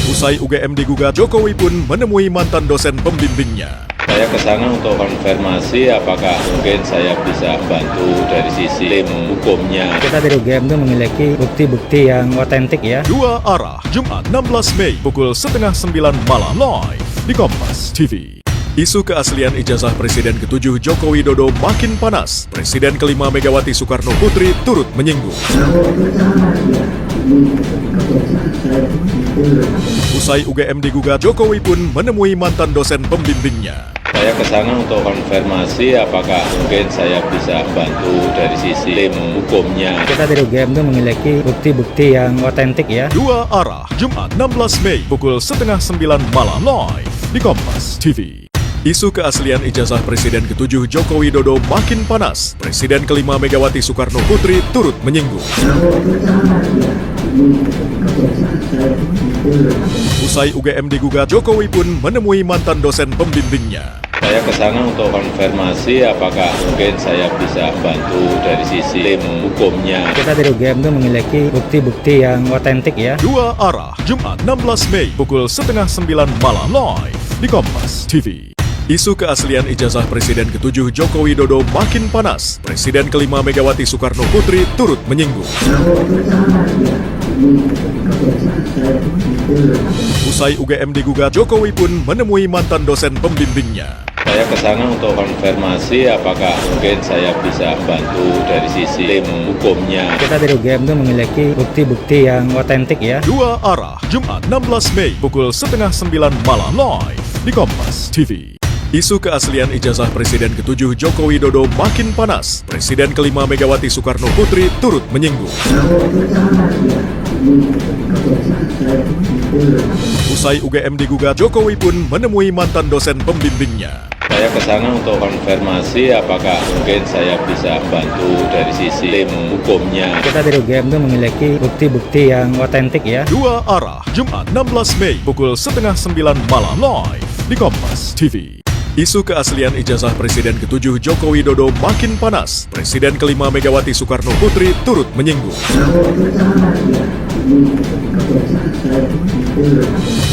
Usai UGM digugat, Jokowi pun menemui mantan dosen pembimbingnya. Saya ke sana untuk konfirmasi apakah mungkin saya bisa bantu dari sisi tim hukumnya. Kita dari UGM itu memiliki bukti-bukti yang otentik ya. Dua Arah, Jumat 16 Mei pukul 8:30 malam live di Kompas TV. Isu keaslian ijazah Presiden ke-7 Joko Widodo makin panas. Presiden ke-5 Megawati Soekarno Putri turut menyinggung. Usai UGM digugat, Jokowi pun menemui mantan dosen pembimbingnya. Saya ke sana untuk konfirmasi apakah mungkin saya bisa bantu dari sisi tim hukumnya. Kita dari UGM itu memiliki bukti-bukti yang otentik ya. Dua Arah, Jumat 16 Mei pukul 8:30 malam live di Kompas TV. Isu keaslian ijazah Presiden ke-7 Joko Widodo makin panas. Presiden ke-5 Megawati Soekarno Putri turut menyinggung. Usai UGM digugat, Jokowi pun menemui mantan dosen pembimbingnya. Saya ke sana untuk konfirmasi apakah mungkin saya bisa bantu dari sisi tim hukumnya. Kita dari UGM itu memiliki bukti-bukti yang otentik ya. Dua Arah, Jumat 16 Mei pukul 8:30 malam live di Kompas TV. Isu keaslian ijazah Presiden ke-7 Joko Widodo makin panas. Presiden ke-5 Megawati Soekarno Putri turut menyinggung. Usai UGM digugat, Jokowi pun menemui mantan dosen pembimbingnya. Saya ke sana untuk konfirmasi apakah mungkin saya bisa bantu dari sisi tim hukumnya. Kita dari UGM itu memiliki bukti-bukti yang otentik ya. Dua Arah, Jumat 16 Mei pukul 8:30 malam live di Kompas TV. Isu keaslian ijazah Presiden ke-7 Joko Widodo makin panas. Presiden ke-5 Megawati Soekarno Putri turut menyinggung. Usai UGM digugat, Jokowi pun menemui mantan dosen pembimbingnya. Saya ke sana untuk konfirmasi apakah mungkin saya bisa bantu dari sisi tim hukumnya. Kita dari UGM itu memiliki bukti-bukti yang otentik ya. Dua Arah, Jumat 16 Mei pukul 8:30 malam live di Kompas TV. Isu keaslian ijazah Presiden ke-7 Joko Widodo makin panas. Presiden ke-5 Megawati Soekarno Putri turut menyinggung.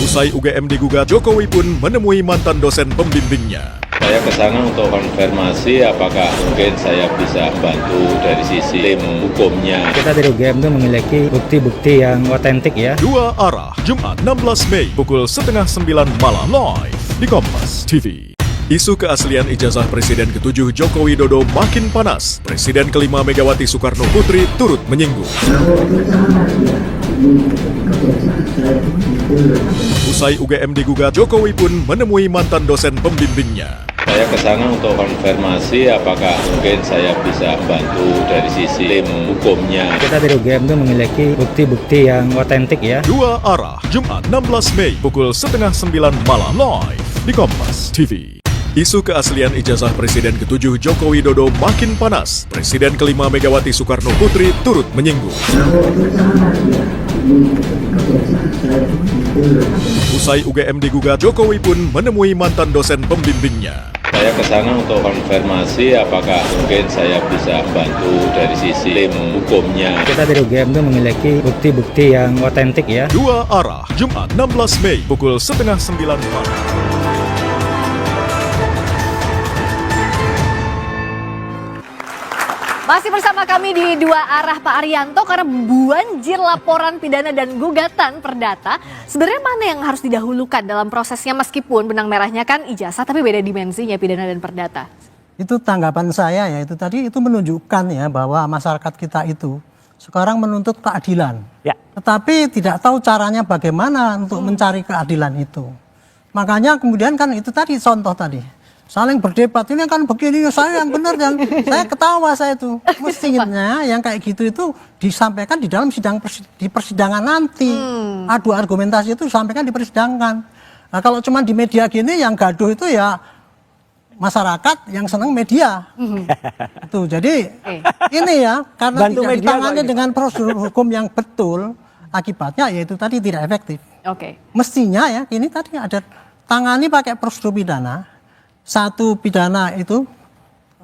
Usai UGM digugat, Jokowi pun menemui mantan dosen pembimbingnya. Saya ke sana untuk konfirmasi apakah mungkin saya bisa bantu dari sisi tim hukumnya. Kita dari UGM itu memiliki bukti-bukti yang otentik ya. Dua Arah, Jumat 16 Mei pukul 8:30 malam live di Kompas TV. Isu keaslian ijazah Presiden ke-7 Joko Widodo makin panas. Presiden ke-5 Megawati Soekarno Putri turut menyinggung. Usai UGM digugat, Jokowi pun menemui mantan dosen pembimbingnya. Saya ke sana untuk konfirmasi apakah mungkin saya bisa bantu dari sisi tim hukumnya. Kita dari UGM itu memiliki bukti-bukti yang otentik ya. Dua Arah, Jumat 16 Mei pukul 8:30 malam live di Kompas TV. Isu keaslian ijazah Presiden ke-7 Joko Widodo makin panas. Presiden ke-5 Megawati Soekarno Putri turut menyinggung. ini kebiasaan saya itu. Usai UGM digugat, Jokowi pun menemui mantan dosen pembimbingnya. Saya ke sana untuk konfirmasi apakah mungkin saya bisa bantu dari sisi tim hukumnya. Kita dari UGM itu memiliki bukti-bukti yang otentik ya. Dua arah, Jumat 16 Mei, pukul 8:30 malam. Masih bersama kami di Dua Arah Pak Arianto, karena banjir laporan pidana dan gugatan perdata. Sebenarnya mana yang harus didahulukan dalam prosesnya, meskipun benang merahnya kan ijazah tapi beda dimensinya pidana dan perdata? Itu tanggapan saya ya, itu tadi itu menunjukkan ya bahwa masyarakat kita itu sekarang menuntut keadilan. Ya. Tetapi tidak tahu caranya bagaimana untuk mencari keadilan itu. Makanya kemudian kan itu tadi contoh tadi. Saling berdebat, ini kan begini, saya yang benar, yang saya ketawa saya itu. Mestinya yang kayak gitu itu disampaikan di dalam di persidangan nanti. Adu argumentasi itu disampaikan di persidangan. Nah kalau cuma di media gini yang gaduh itu ya masyarakat yang senang media. Itu jadi ini ya karena Bantu tidak media ditangani kok, dengan prosedur hukum yang betul, akibatnya yaitu tadi tidak efektif. Oke. Mestinya ya ini tadi ada tangani pakai prosedur pidana. Satu pidana itu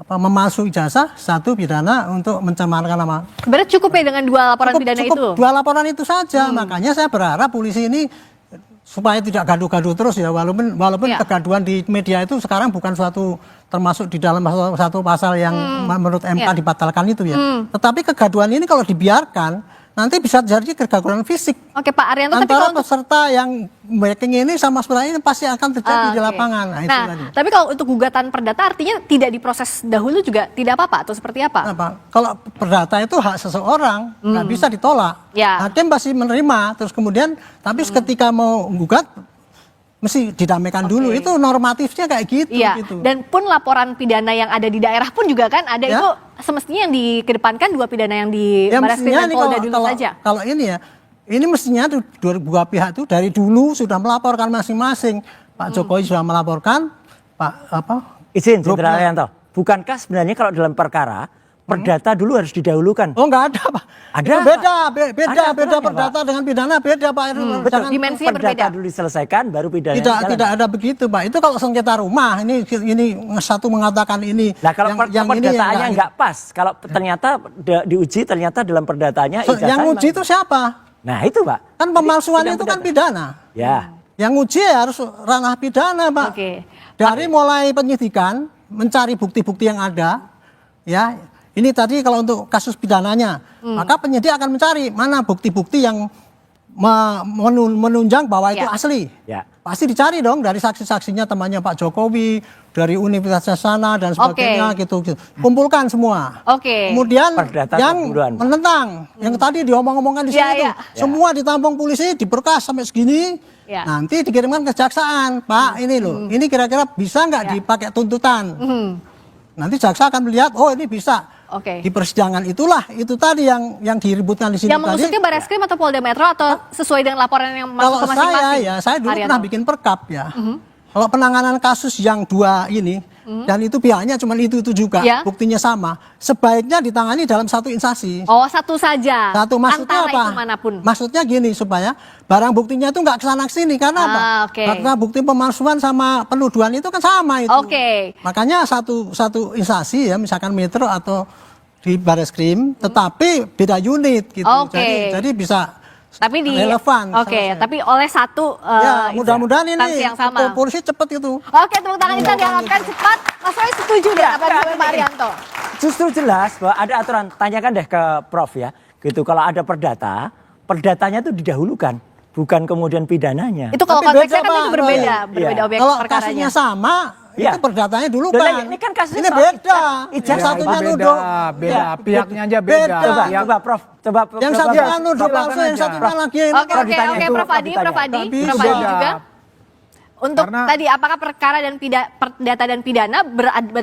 memalsu ijazah, satu pidana untuk mencemarkan nama. Sebenarnya cukup ya dengan dua laporan pidana itu? Dua laporan itu saja. Makanya saya berharap polisi ini supaya tidak gaduh-gaduh terus ya, walaupun kegaduhan di media itu sekarang bukan suatu termasuk di dalam satu pasal yang menurut MK dibatalkan itu ya. Tetapi kegaduhan ini kalau dibiarkan nanti bisa jadi kegaduhan fisik. Oke Pak Arianto, tapi antara kalau peserta yang backing ini sama sebenarnya ini pasti akan terjadi di lapangan. Nah, itu tadi. Tapi kalau untuk gugatan perdata artinya tidak diproses dahulu juga tidak apa-apa atau seperti apa? Kalau perdata itu hak seseorang, nggak bisa ditolak. Hakim pasti menerima, terus kemudian tapi ketika mau gugat mesti didamaikan dulu. Itu normatifnya kayak gitu. Gitu. Dan pun laporan pidana yang ada di daerah pun juga kan ada itu semestinya yang dikedepankan dua pidana yang di Barreskrim dan Polda dulu saja. Kalau ini ya, ini mestinya dua pihak itu dari dulu sudah melaporkan masing-masing. Pak Jokowi sudah melaporkan, Izin, Jenderal Arianto. Bukankah sebenarnya kalau dalam perkara perdata dulu harus didahulukan? Oh nggak ada Pak. Ada. Beda perdata dengan pidana beda Pak. Betul. Dimensinya perdata dulu diselesaikan baru pidana. Tidak ada begitu Pak. Itu kalau sengketa rumah ini satu mengatakan ini. Nah kalau yang perdataannya nggak pas, kalau ternyata diuji ternyata dalam perdatanya yang uji itu siapa? Nah itu Pak. Kan pemalsuan itu kan pidana. Ya. Yang uji harus ranah pidana Pak. Dari mulai penyidikan mencari bukti-bukti yang ada, ya. Ini tadi kalau untuk kasus pidananya, maka penyidik akan mencari mana bukti-bukti yang menunjang bahwa itu asli. Pasti dicari dong dari saksi-saksinya temannya Pak Jokowi, dari universitas sana dan sebagainya gitu. Kumpulkan semua. Kemudian yang menentang, yang tadi diomong-omongkan di sini semua ditampung polisi, diberkas sampai segini. Nanti dikirimkan ke kejaksaan, Pak ini loh, ini kira-kira bisa nggak dipakai tuntutan? Nanti jaksa akan melihat, oh ini bisa. Di persidangan itulah itu tadi yang diributkan di sini. Yang maksudnya Barreskrim atau Polda Metro atau sesuai dengan laporan yang masuk ke masing-masing? Saya dulu pernah bikin perkap ya. Kalau penanganan kasus yang dua ini dan itu pihaknya cuma itu juga, buktinya sama, sebaiknya ditangani dalam satu instansi. Oh satu saja. Satu, maksudnya antara apa? Itu manapun. Maksudnya gini supaya barang buktinya itu nggak kesana kesini karena apa? Karena bukti pemalsuan sama penuduhan itu kan sama itu. Makanya satu instansi ya, misalkan Metro atau di Barreskrim, tetapi beda unit gitu. Jadi bisa. Tapi relevan. Tapi oleh satu mudah-mudahan ini yang sama. Polisi cepat itu. Tepuk tangan kita diharapkan cepat. Mas Roy setuju deh apa yang disampaikan Pak Arianto? Justru jelas bahwa ada aturan, tanyakan deh ke Prof ya. Gitu kalau ada perdatanya itu didahulukan, bukan kemudian pidananya. Itu kalau konteksnya kan itu berbeda objek kalau perkaranya. Kalau kasusnya sama, itu perdatanya dulu kan. Ini kan kasusnya ini beda. Yang satunya nuduh. Beda, pihaknya aja beda. Coba Prof, coba. Yang satunya nuduh palsu, yang satunya lagi. Oke, Prof Adi juga. Untuk tadi apakah perkara dan perdata dan pidana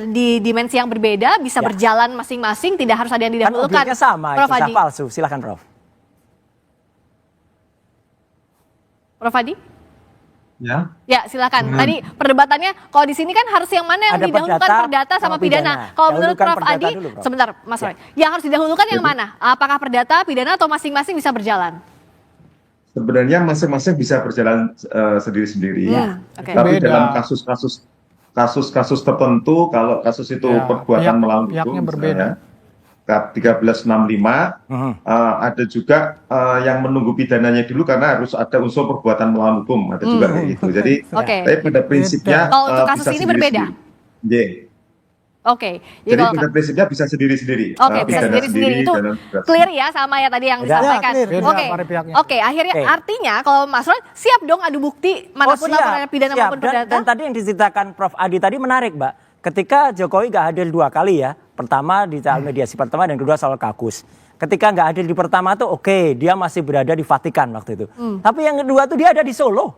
di dimensi yang berbeda bisa berjalan masing-masing, tidak harus ada yang didahulukan. Kan objeknya sama, Prof Adi. palsu. Silakan Prof. Prof Adi? Ya, silakan. Tadi perdebatannya kalau di sini kan harus yang mana yang didahulukan perdata sama pidana. Kalau menurut Prof Adi, sebentar Mas Roy, yang harus didahulukan yang mana? Apakah perdata, pidana atau masing-masing bisa berjalan? Sebenarnya masing-masing bisa berjalan sendiri-sendiri. Oke. Tapi Beda. dalam kasus tertentu, kalau kasus itu Ya, perbuatan melawan pihaknya hukum, berbeda. misalnya, 1365 ada juga yang menunggu pidananya dulu karena harus ada unsur perbuatan melawan hukum, ada juga kayak gitu. Jadi, Oke. tapi pada prinsipnya Kalau untuk kasus bisa ini berbeda? sendiri-sendiri. Yeah. Oke. Jadi kalau- pada prinsipnya bisa sendiri-sendiri. Oke, bisa Pidana sendiri-sendiri itu dan gerasi. clear ya sama ya tadi yang Udah. disampaikan. Ya, clear. Oke. Beda pada pihaknya. Oke, akhirnya Oke. artinya kalau Mas Roy siap dong adu bukti manapun laporan pidana siap. maupun Dan perdata. tadi yang diceritakan Prof. Adi tadi menarik, Mbak. Ketika Jokowi nggak hadir 2 kali ya, pertama di soal mediasi pertama dan kedua soal kakus. Ketika nggak hadir di pertama tuh oke, dia masih berada di Vatikan waktu itu. Tapi yang kedua tuh dia ada di Solo.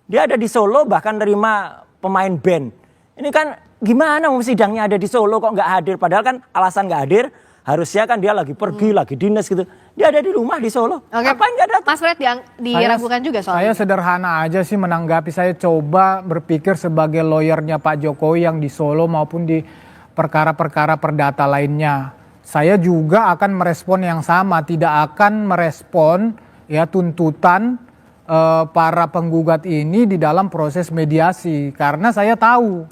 Dia ada di Solo bahkan nerima pemain band. Ini kan gimana mau sidangnya ada di Solo kok nggak hadir? Padahal kan alasan nggak hadir harusnya kan dia lagi pergi, lagi dinas gitu. Dia ada di rumah di Solo. Oke. Ngapain nggak datang? Mas Fred diragukan juga soal Saya ini. sederhana aja sih menanggapi. Saya coba berpikir sebagai lawyernya Pak Jokowi yang di Solo maupun di perkara-perkara perdata lainnya. Saya juga akan merespon yang sama, tidak akan merespon ya tuntutan para penggugat ini di dalam proses mediasi. Karena saya tahu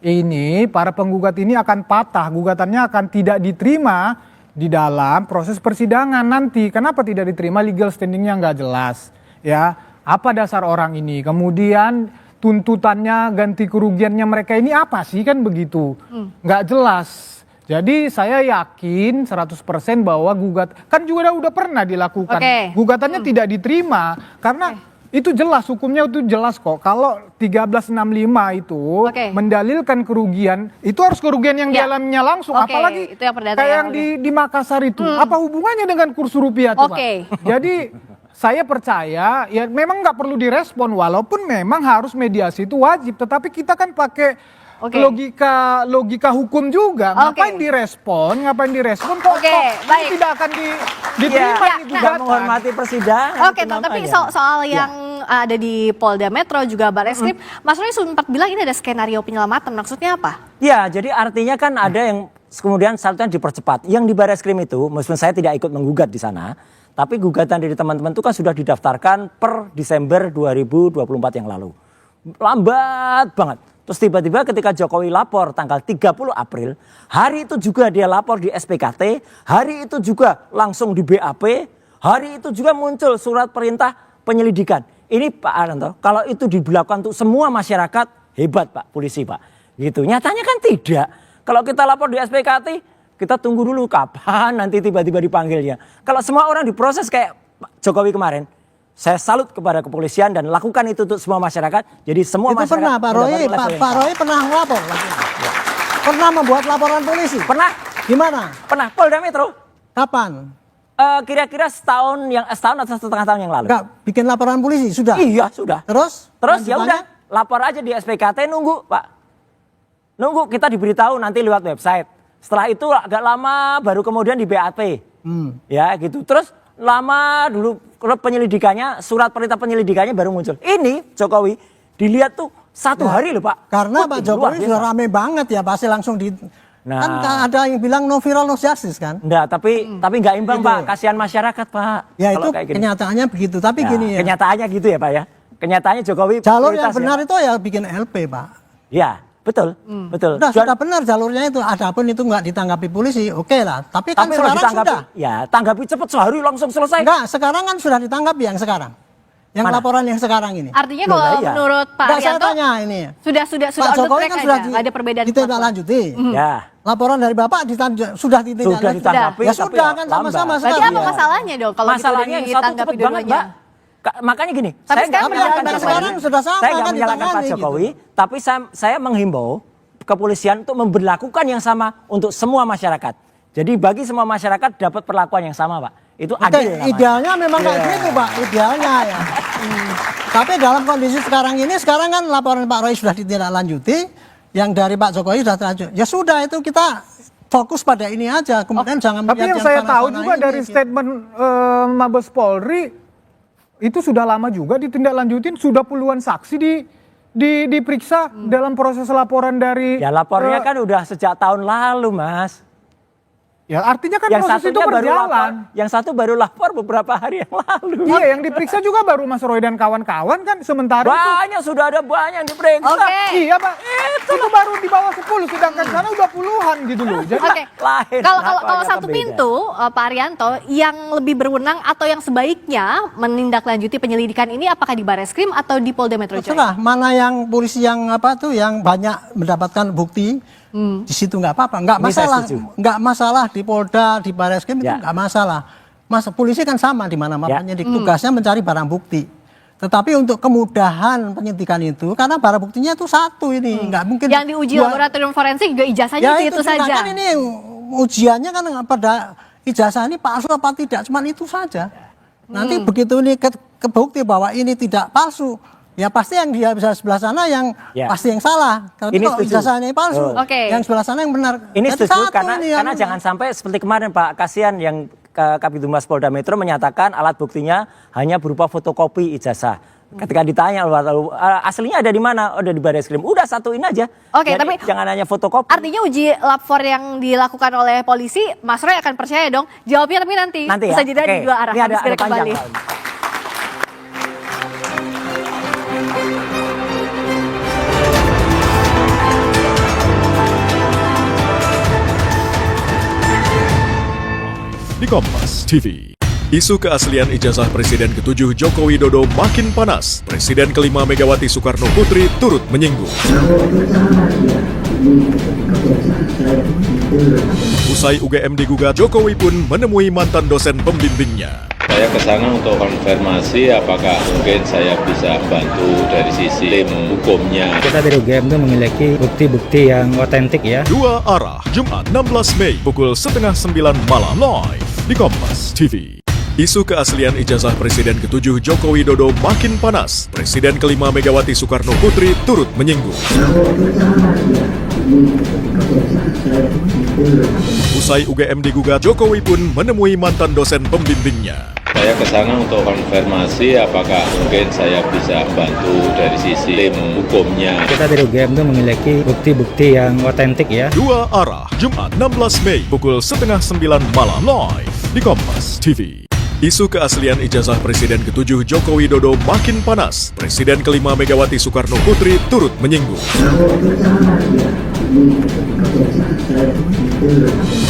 ini para penggugat ini akan patah, gugatannya akan tidak diterima di dalam proses persidangan nanti. Kenapa tidak diterima? Legal standingnya nggak jelas. Ya, apa dasar orang ini? Kemudian tuntutannya, ganti kerugiannya mereka ini apa sih, kan begitu? Nggak jelas. Jadi saya yakin 100% bahwa kan juga udah pernah dilakukan. Oke. Gugatannya tidak diterima karena itu jelas, hukumnya itu jelas kok. Kalau 1365 itu Oke. mendalilkan kerugian, itu harus kerugian yang Ya. dialaminya langsung. Oke, Apalagi itu yang perdata kayak ya, yang di Makassar itu. Apa hubungannya dengan kurs rupiah tuh, Oke. Pak? Jadi saya percaya ya memang nggak perlu direspon, walaupun memang harus mediasi itu wajib. Tetapi kita kan pakai Oke. logika hukum juga. Oke. Ngapain direspon kok, Oke, ini baik. tidak akan diterima Ya, nih nah, Nggak gugatan. menghormati persidangan. Oke, itu tapi namanya. soal yang ada di Polda Metro juga Barreskrim, Mas Roy sempat bilang ini ada skenario penyelamatan. Maksudnya apa? Ya, jadi artinya kan ada yang kemudian satunya dipercepat. Yang di Barreskrim itu, meskipun saya tidak ikut menggugat di sana, tapi gugatan dari teman-teman itu kan sudah didaftarkan per Desember 2024 yang lalu. Lambat banget. Terus tiba-tiba ketika Jokowi lapor tanggal 30 April, hari itu juga dia lapor di SPKT, hari itu juga langsung di BAP, hari itu juga muncul surat perintah penyelidikan. Ini Pak Aranto, kalau itu dilakukan untuk semua masyarakat, hebat Pak polisi Pak. Gitu. Nyatanya kan tidak. Kalau kita lapor di SPKT, kita tunggu dulu kapan nanti tiba-tiba dipanggilnya. Kalau semua orang diproses kayak Pak Jokowi kemarin, saya salut kepada kepolisian dan lakukan itu untuk semua masyarakat. Jadi semua Itu masyarakat pernah Pak Roy, mendapatkan level yang Pak sama. Roy pernah ngelapor. Pernah membuat laporan polisi. Pernah, Gimana? pernah Polda Metro. Kapan? Kira-kira setahun atau setengah tahun yang lalu. Enggak bikin laporan polisi sudah. Iya sudah. Terus? Terus ya lanjutannya? udah lapor aja di SPKT, nunggu Pak. Nunggu kita diberitahu nanti lewat website. Setelah itu agak lama baru kemudian di BAP. Ya gitu. Terus lama dulu penyelidikannya, surat perintah penyelidikannya baru muncul. Ini Jokowi dilihat tuh 1 hari loh Pak. Karena Wah, Pak luar Jokowi biasa. sudah rame banget ya, pasti langsung di kan ada yang bilang no viral no justice kan. Enggak, tapi nggak imbang Gitu. Pak. Kasihan masyarakat Pak. Ya Kalau itu kayak gini. kenyataannya begitu. Tapi Ya, gini ya. kenyataannya gitu ya Pak ya. Kenyataannya Jokowi Jalur yang prioritas benar ya. itu ya bikin LP Pak. Ya, betul. Betul. Sudah benar jalurnya itu. Adapun itu nggak ditanggapi polisi, oke lah. Tapi kan Tapi kalau sekarang ditanggapi, sudah. ya tanggapi cepat sehari langsung selesai. Enggak, sekarang kan sudah ditanggapi yang sekarang. Yang Mana? laporan yang sekarang ini. Artinya Loh, kalau lah iya. menurut Pak Enggak, saya Arianto tanya ini. sudah Pak on the Jokowi track kan aja, sudah nggak ada perbedaan. ditindaklanjuti. Ya. Laporan dari Bapak sudah ditindaklanjuti. ditanggapi, Ya tapi sudah ya kan lambat. sama-sama Berarti sekarang. apa masalahnya dong kalau Masalahnya yang gitu satu ditanggapi cepet banget dua-duanya? Mbak. Makanya gini, Tapi saya sekarang nggak menyalahkan yang Jokowi. sekarang sudah sama Saya nggak kan menyalahkan Pak ditangani Jokowi, tapi saya menghimbau kepolisian untuk memberlakukan yang sama untuk semua masyarakat. Jadi bagi semua masyarakat dapat perlakuan yang sama Pak. Itu Oke, adil namanya. idealnya memang kayak gitu Pak, idealnya ya. Tapi dalam kondisi sekarang ini, sekarang kan laporan Pak Roy sudah ditindaklanjuti, yang dari Pak Jokowi sudah terlanjut. Ya sudah itu kita fokus pada ini aja, kemudian jangan Tapi melihat yang saya tahu sana-sana juga ini, dari gitu. statement Mabes Polri itu sudah lama juga ditindaklanjutin, sudah puluhan saksi diperiksa dalam proses laporan dari Ya lapornya kan udah sejak tahun lalu Mas. Ya artinya kan Yang proses itu satunya baru lapor, berjalan. yang satu baru lapor beberapa hari yang lalu. Iya, yang diperiksa juga baru Mas Roy dan kawan-kawan kan, sementara itu. Banyak, sudah ada banyak yang diperiksa. Oke. Iya Pak, itu baru di bawah 10, sedangkan sana udah puluhan gitu loh. Jadi Oke. lain. Kalau Kenapa satu beda? pintu, Pak Arianto, yang lebih berwenang atau yang sebaiknya menindaklanjuti penyelidikan ini apakah di Bareskrim atau di Polda Metro Jaya? Terserah mana yang polisi yang apa tuh yang banyak mendapatkan bukti di situ nggak apa-apa, nggak Ini saya masalah, setuju. nggak masalah di Polda, di Bareskrim itu Ya. nggak masalah. Polisi kan sama di mana-mana, Ya. penyidik tugasnya mencari barang bukti. Tetapi untuk kemudahan penyidikan itu, karena barang buktinya itu satu ini, nggak mungkin. Yang diuji laboratorium forensik juga ijazahnya Ya itu juga saja. kan ini ujiannya kan pada ijazah ini palsu apa tidak, cuman itu saja. Nanti begitu ini kebukti bahwa ini tidak palsu, ya pasti yang dia bisa sebelah sana yang Ya. pasti yang salah. Tapi Ini kalau setuju. ijazahnya palsu, Oke. yang sebelah sana yang benar. Ini Jadi setuju satu karena ini yang- jangan sampai seperti kemarin Pak, kasihan yang Kabitumas Polda Metro menyatakan alat buktinya hanya berupa fotokopi ijazah. Ketika ditanya aslinya ada di mana? Oh, ada di Bareskrim. Udah satuin aja. Oke, Jadi tapi jangan hanya fotokopi. Artinya uji lapor yang dilakukan oleh polisi, Mas Roy akan percaya dong. Jawabnya tapi nanti. Nanti ya. Bisa jeda di Oke. dua arah. Ini Kami segera panjang, kembali. Pak. Di Kompas TV. Isu keaslian ijazah Presiden ke-7 Joko Widodo makin panas. Presiden ke-5 Megawati Soekarno Putri turut menyinggung. Usai UGM digugat, Jokowi pun menemui mantan dosen pembimbingnya. Saya ke sana untuk konfirmasi apakah mungkin saya bisa bantu dari sisi tim hukumnya. Kita dari UGM itu memiliki bukti-bukti yang otentik ya. Dua arah, Jumat 16 Mei pukul 8:30 malam live di Kompas TV. Isu keaslian ijazah Presiden ke-7 Joko Widodo makin panas. Presiden ke-5 Megawati Soekarno Putri turut menyinggung. Usai UGM digugat, Jokowi pun menemui mantan dosen pembimbingnya. Saya ke sana untuk konfirmasi apakah mungkin saya bisa bantu dari sisi tim hukumnya. Kita dari UGM itu memiliki bukti-bukti yang otentik ya. Dua arah, Jumat 16 Mei pukul 8:30 malam live di Kompas TV. Isu keaslian ijazah Presiden ke-7 Joko Widodo makin panas. Presiden ke-5 Megawati Soekarno Putri turut menyinggung.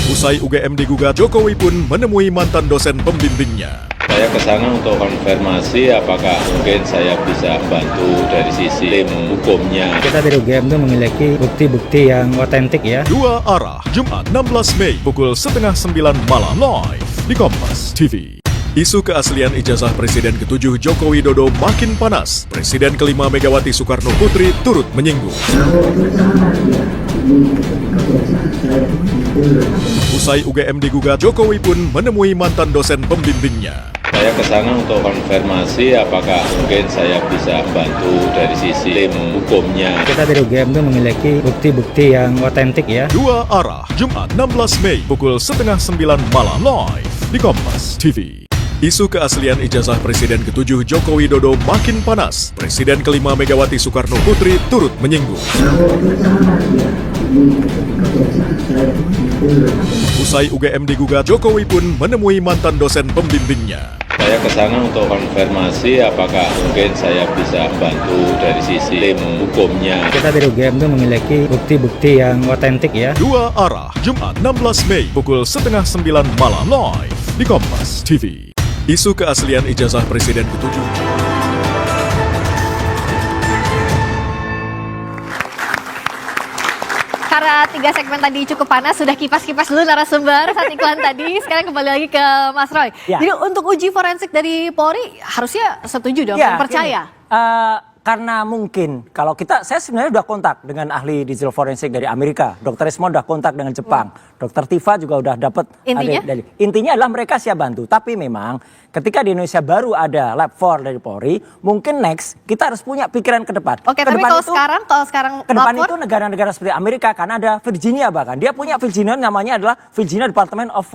Usai UGM digugat, Jokowi pun menemui mantan dosen pembimbingnya. Saya ke sana untuk konfirmasi apakah mungkin saya bisa bantu dari sisi tim hukumnya. Kita dari UGM itu memiliki bukti-bukti yang otentik ya. Dua arah, Jumat 16 Mei pukul 8:30 malam live di Kompas TV. Isu keaslian ijazah Presiden ke-7 Joko Widodo makin panas. Presiden ke-5 Megawati Soekarno Putri turut menyinggung. Usai UGM digugat, Jokowi pun menemui mantan dosen pembimbingnya. Saya ke sana untuk konfirmasi apakah mungkin saya bisa bantu dari sisi tim hukumnya. Kita dari UGM itu memiliki bukti-bukti yang otentik ya. Dua arah, Jumat 16 Mei pukul 8:30 malam live di Kompas TV. Isu keaslian ijazah Presiden ke-7 Joko Widodo makin panas. Presiden ke-5 Megawati Soekarno Putri turut menyinggung. Usai UGM digugat, Jokowi pun menemui mantan dosen pembimbingnya. Saya ke sana untuk konfirmasi apakah mungkin saya bisa bantu dari sisi tim hukumnya. Kita dari UGM itu memiliki bukti-bukti yang otentik ya. Dua arah, Jumat 16 Mei pukul 8:30 malam live di Kompas TV. Isu keaslian ijazah Presiden ke-7. Karena 3 segmen tadi cukup panas, sudah kipas-kipas dulu narasumber saat iklan tadi. Sekarang kembali lagi ke Mas Roy. Ya. Jadi untuk uji forensik dari Polri harusnya setuju dong, Ya, percaya. gini, karena mungkin kalau saya sebenarnya udah kontak dengan ahli digital forensik dari Amerika, Dr. Rismo udah kontak dengan Jepang, Dr. Tifa juga udah dapat. Intinya adalah mereka siap bantu. Tapi memang ketika di Indonesia baru ada lab 4 dari Polri, mungkin next kita harus punya pikiran ke depan. Oke, tapi kalau sekarang ke depan lapor, itu negara-negara seperti Amerika, karena ada Virginia bahkan. Dia punya Virginia, namanya adalah Virginia Department of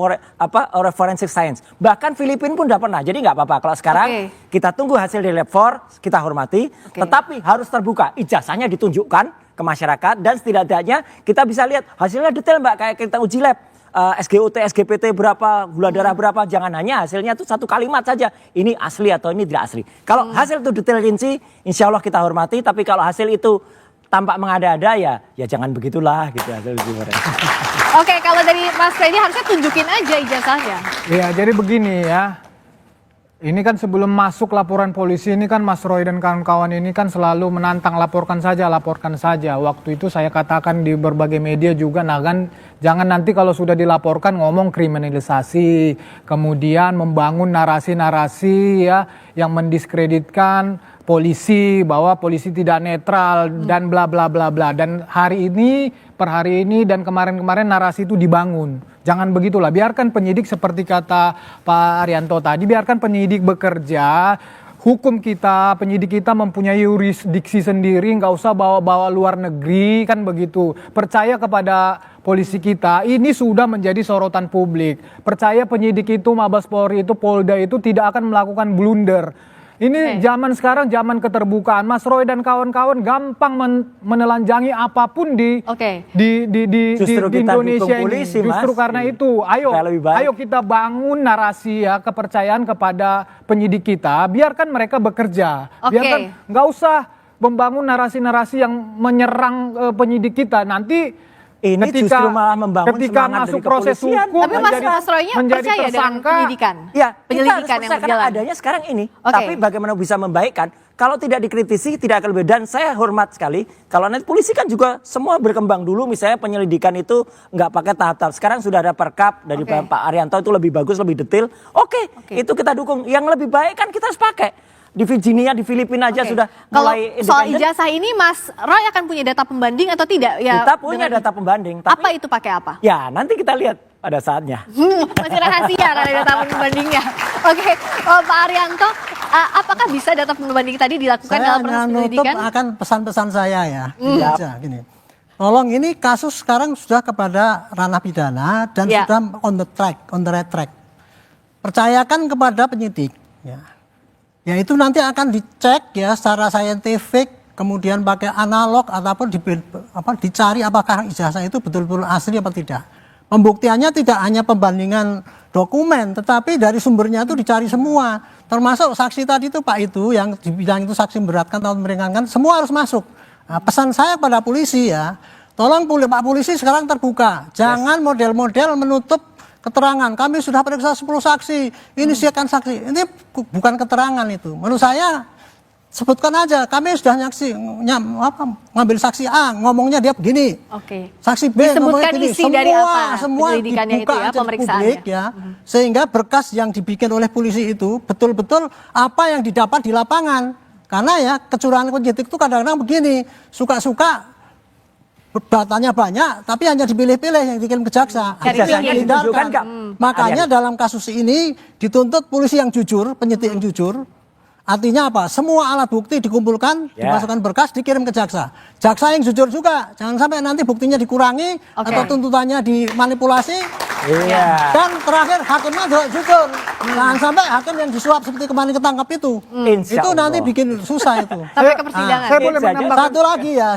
Forensic Science. Bahkan Filipina pun udah pernah. Jadi nggak apa-apa kalau sekarang kita tunggu hasil dari lab 4, kita hormati. Tetapi harus terbuka, ijazahnya ditunjukkan ke masyarakat dan setidaknya kita bisa lihat hasilnya detail Mbak, kayak kita uji lab. SGOT, SGPT berapa, gula darah berapa, jangan hanya hasilnya itu satu kalimat saja, ini asli atau ini tidak asli. Kalau hasil itu detail rinci, insya Allah kita hormati, tapi kalau hasil itu tampak mengada-ada ya jangan begitulah gitu hasil uji. Oke, kalau dari Mas Freddy harusnya tunjukin aja ijazahnya. Ya, jadi begini ya. Ini kan sebelum masuk laporan polisi ini kan Mas Roy dan kawan-kawan ini kan selalu menantang laporkan saja. Waktu itu saya katakan di berbagai media juga, nah kan jangan nanti kalau sudah dilaporkan ngomong kriminalisasi, kemudian membangun narasi-narasi ya yang mendiskreditkan polisi, bahwa polisi tidak netral dan bla bla bla bla. Dan per hari ini dan kemarin-kemarin narasi itu dibangun. Jangan begitulah, biarkan penyidik seperti kata Pak Arianto tadi, biarkan penyidik bekerja. Hukum kita, penyidik kita mempunyai yurisdiksi sendiri, nggak usah bawa-bawa luar negeri, kan begitu. Percaya kepada polisi kita, ini sudah menjadi sorotan publik. Percaya penyidik itu, Mabes Polri itu, Polda itu tidak akan melakukan blunder. Ini zaman sekarang, zaman keterbukaan. Mas Roy dan kawan-kawan gampang menelanjangi apapun di Indonesia ini. Justru karena itu, ayo kita bangun narasi ya, kepercayaan kepada penyidik kita. Biarkan mereka bekerja. Biarkan, nggak usah membangun narasi-narasi yang menyerang penyidik kita. Nanti ini justru malah membangun ketika masuk proses hukum, tapi Mas Roy-nya percaya dengan penyidikan? Ya, penyelidikan yang berjalan. Adanya sekarang ini. Tapi bagaimana bisa membaikkan? Kalau tidak dikritisi tidak akan lebih. Dan saya hormat sekali. Kalau nanti polisi kan juga semua berkembang dulu. Misalnya penyelidikan itu nggak pakai tahap-tahap. Sekarang sudah ada perkap dari Pak Arianto itu lebih bagus, lebih detail. Itu kita dukung. Yang lebih baik kan kita harus pakai. Di Virginia, di Filipina aja sudah mulai independen. Soal ijazah ini Mas Roy akan punya data pembanding atau tidak? Ya, kita punya data pembanding. Tapi, apa itu pakai apa? Ya nanti kita lihat pada saatnya. Masih rahasia ada data pembandingnya. Oke, Pak Arianto, apakah bisa data pembanding tadi dilakukan dalam proses penyelidikan? Saya akan pesan-pesan saya ya. Gini. Tolong, ini kasus sekarang sudah kepada ranah pidana dan sudah on the right track. Percayakan kepada penyidik. Ya itu nanti akan dicek ya secara saintifik, kemudian pakai analog ataupun dicari apakah ijazah itu betul-betul asli apa tidak. Pembuktiannya tidak hanya pembandingan dokumen, tetapi dari sumbernya itu dicari semua. Termasuk saksi tadi itu Pak itu yang dibilang itu saksi memberatkan atau meringankan, semua harus masuk. Nah, pesan saya pada polisi ya, tolong Pak polisi sekarang terbuka, jangan model-model menutup keterangan. Kami sudah periksa 10 saksi, ini siapkan saksi. Ini bukan keterangan itu. Menurut saya sebutkan aja, kami sudah ngambil saksi A, ngomongnya dia begini. Saksi B ngomongnya begini. Semua dibuka itu ya, publik ya. Sehingga berkas yang dibikin oleh polisi itu betul-betul apa yang didapat di lapangan. Karena ya kecurangan penyidik itu kadang-kadang begini, suka-suka datanya banyak, tapi hanya dipilih-pilih yang dikirim ke jaksa. Makanya dalam kasus ini dituntut polisi yang jujur, penyidik yang jujur. Artinya apa? Semua alat bukti dikumpulkan, dimasukkan berkas, dikirim ke jaksa. Jaksa yang jujur juga, jangan sampai nanti buktinya dikurangi atau tuntutannya dimanipulasi. Dan terakhir hakimnya juga jujur. Jangan sampai hakim yang disuap seperti kemarin ketangkap itu. Itu nanti bikin susah itu. Sampai ke persidangan. Saya boleh menambahkan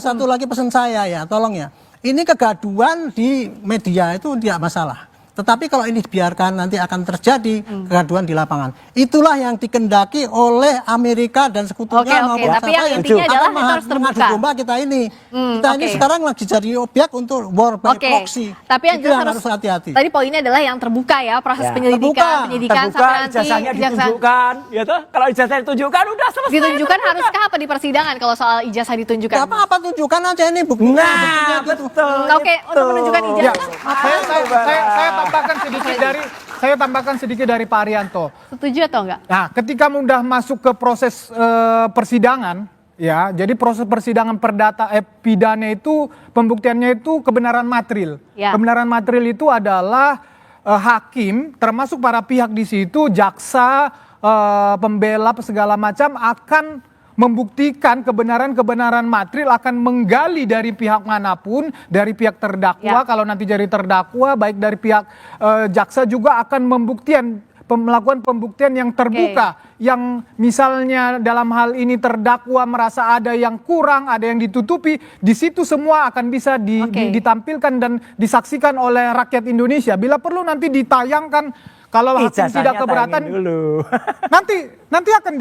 satu lagi pesan saya ya, tolong ya. Ini kegaduhan di media itu tidak masalah. Tetapi kalau ini dibiarkan nanti akan terjadi kegaduhan di lapangan. Itulah yang dikendaki oleh Amerika dan sekutunya maupun tapi yang intinya adalah kita harus terbuka. Domba kita ini. Kita ini sekarang lagi jadi objek untuk war by proxy. Tapi yang jelas harus hati-hati. Tadi poinnya adalah yang terbuka ya, proses penyidikan sampai nanti ijazahnya ditunjukkan. Ya toh, kalau ijazah ditunjukkan udah selesai. Ditunjukkan haruskah apa di persidangan kalau soal ijazah ditunjukkan? Gak apa-apa, tunjukkan aja ini bukti. Nah, betul. Oke, untuk menunjukkan ijazah. Saya tambahkan sedikit dari Pak Arianto. Setuju atau enggak? Nah, ketika mudah masuk ke proses persidangan, ya, jadi proses persidangan pidana itu pembuktiannya itu kebenaran material. Kebenaran material itu adalah hakim, termasuk para pihak di situ, jaksa, pembela, segala macam akan membuktikan kebenaran material, akan menggali dari pihak manapun, dari pihak terdakwa, kalau nanti jadi terdakwa, baik dari pihak jaksa juga akan membuktikan melakukan pembuktian yang terbuka, yang misalnya dalam hal ini terdakwa merasa ada yang kurang, ada yang ditutupi, di situ semua akan bisa ditampilkan dan disaksikan oleh rakyat Indonesia. Bila perlu nanti ditayangkan. Kalau hakim tidak keberatan, nanti akan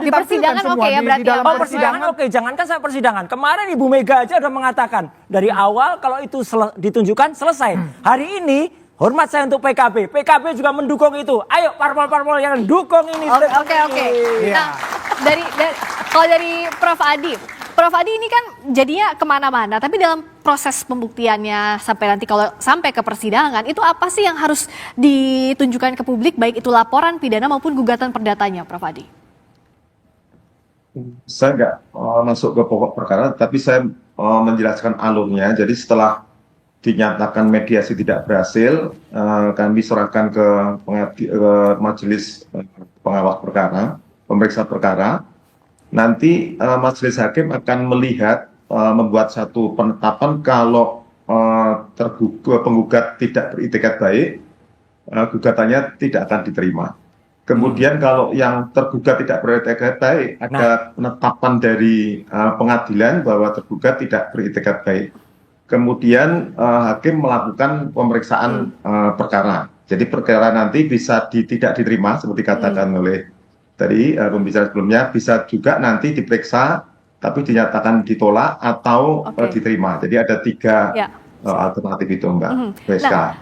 ditampilkan semua di dalam persidangan. Jangankan saya persidangan. Kemarin Ibu Mega aja udah mengatakan dari awal kalau itu ditunjukkan selesai. Hari ini hormat saya untuk PKB. PKB juga mendukung itu. Ayo parpol-parpol yang dukung ini. Oke. Nah, kalau dari Prof Adi ini kan jadinya kemana-mana, tapi dalam proses pembuktiannya sampai ke persidangan, itu apa sih yang harus ditunjukkan ke publik, baik itu laporan pidana maupun gugatan perdatanya, Prof Adi? Saya nggak masuk ke pokok perkara, tapi saya menjelaskan alurnya. Jadi setelah dinyatakan mediasi tidak berhasil, kami serahkan ke majelis pengawas perkara, pemeriksa perkara. Nanti majelis hakim akan melihat membuat satu penetapan kalau penggugat tidak beritikat baik, gugatannya tidak akan diterima. Kemudian kalau yang tergugat tidak beritikat baik, ada penetapan dari pengadilan bahwa tergugat tidak beritikat baik. Kemudian hakim melakukan pemeriksaan perkara. Jadi perkara nanti bisa tidak diterima seperti katakan oleh tadi pembicara sebelumnya, bisa juga nanti diperiksa tapi dinyatakan ditolak atau diterima. Jadi ada 3 alternatif itu, Mbak Veska.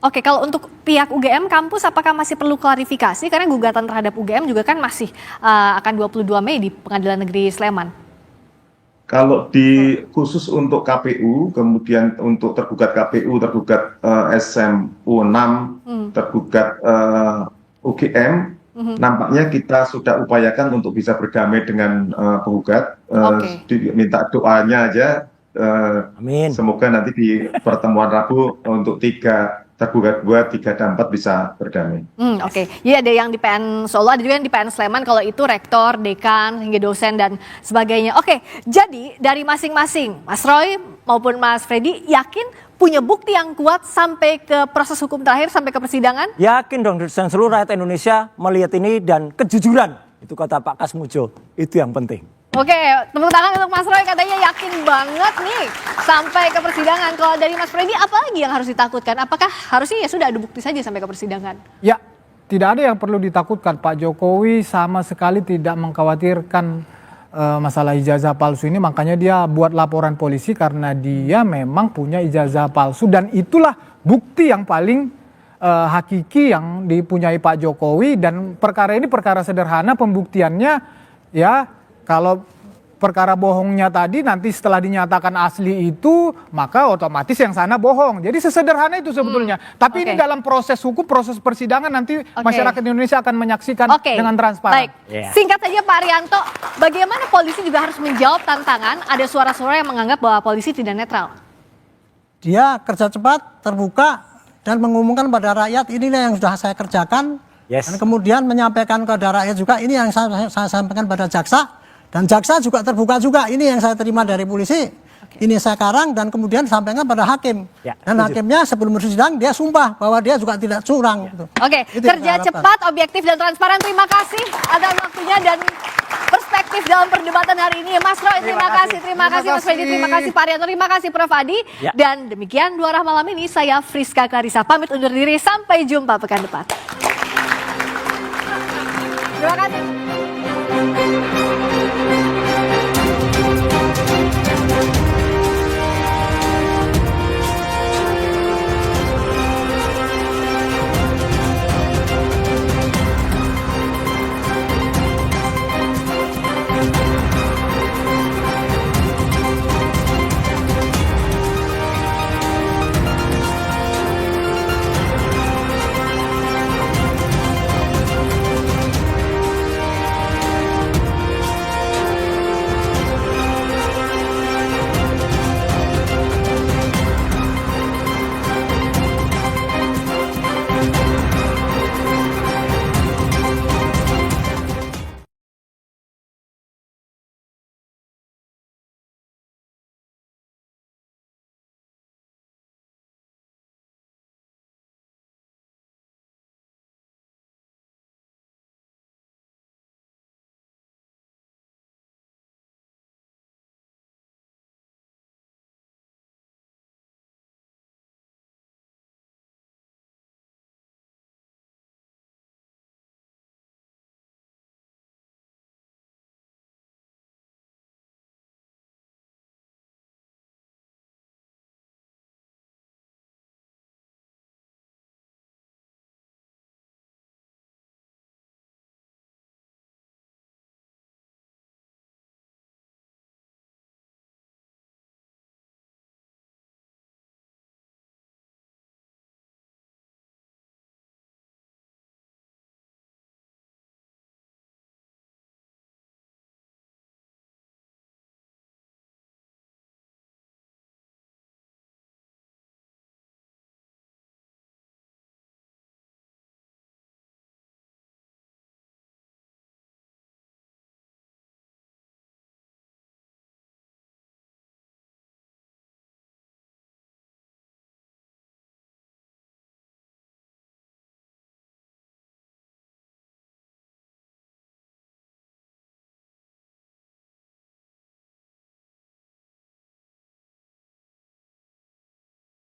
Oke, kalau untuk pihak UGM kampus apakah masih perlu klarifikasi karena gugatan terhadap UGM juga kan masih akan 22 Mei di Pengadilan Negeri Sleman? Kalau khusus untuk KPU, kemudian untuk tergugat KPU, tergugat SMU 6, tergugat UGM, nampaknya kita sudah upayakan untuk bisa berdamai dengan penggugat. Minta doanya aja. Amin. Semoga nanti di pertemuan Rabu untuk 3 tergugat 2, 3 dan 4 bisa berdamai. Jadi ada yang di PN Solo, ada juga yang di PN Sleman. Kalau itu rektor, dekan, hingga dosen dan sebagainya. Jadi dari masing-masing, Mas Roy maupun Mas Freddy yakin punya bukti yang kuat sampai ke proses hukum terakhir, sampai ke persidangan? Yakin dong, dan seluruh rakyat Indonesia melihat ini dan kejujuran. Itu kata Pak Kasmujo, itu yang penting. Tepuk tangan untuk Mas Roy, katanya yakin banget nih sampai ke persidangan. Kalau dari Mas Freddy, apa lagi yang harus ditakutkan? Apakah harusnya ya sudah ada bukti saja sampai ke persidangan? Ya, tidak ada yang perlu ditakutkan. Pak Jokowi sama sekali tidak mengkhawatirkan masalah ijazah palsu ini, makanya dia buat laporan polisi karena dia memang punya ijazah palsu dan itulah bukti yang paling hakiki yang dipunyai Pak Jokowi. Dan perkara ini perkara sederhana pembuktiannya, ya kalau perkara bohongnya tadi nanti setelah dinyatakan asli itu maka otomatis yang sana bohong. Jadi sesederhana itu sebetulnya. Tapi ini dalam proses hukum, proses persidangan nanti masyarakat Indonesia akan menyaksikan dengan transparan. Baik, singkat saja Pak Arianto, bagaimana polisi juga harus menjawab tantangan ada suara-suara yang menganggap bahwa polisi tidak netral? Dia kerja cepat, terbuka, dan mengumumkan pada rakyat inilah yang sudah saya kerjakan. Dan kemudian menyampaikan kepada rakyat juga ini yang saya sampaikan pada jaksa. Dan jaksa juga terbuka juga, ini yang saya terima dari polisi, ini saya karang dan kemudian sampaikan pada hakim. Dan hakimnya sebelum bersidang dia sumpah bahwa dia juga tidak curang. Kerja cepat, objektif dan transparan. Terima kasih atas waktunya dan perspektif dalam perdebatan hari ini. Mas Roy, terima kasih Mas Freddy, terima kasih Pak Arianto, terima kasih Prof Adi. Dan demikian Dua Arah malam ini, saya Friska Clarissa pamit undur diri, sampai jumpa pekan depan. Terima kasih.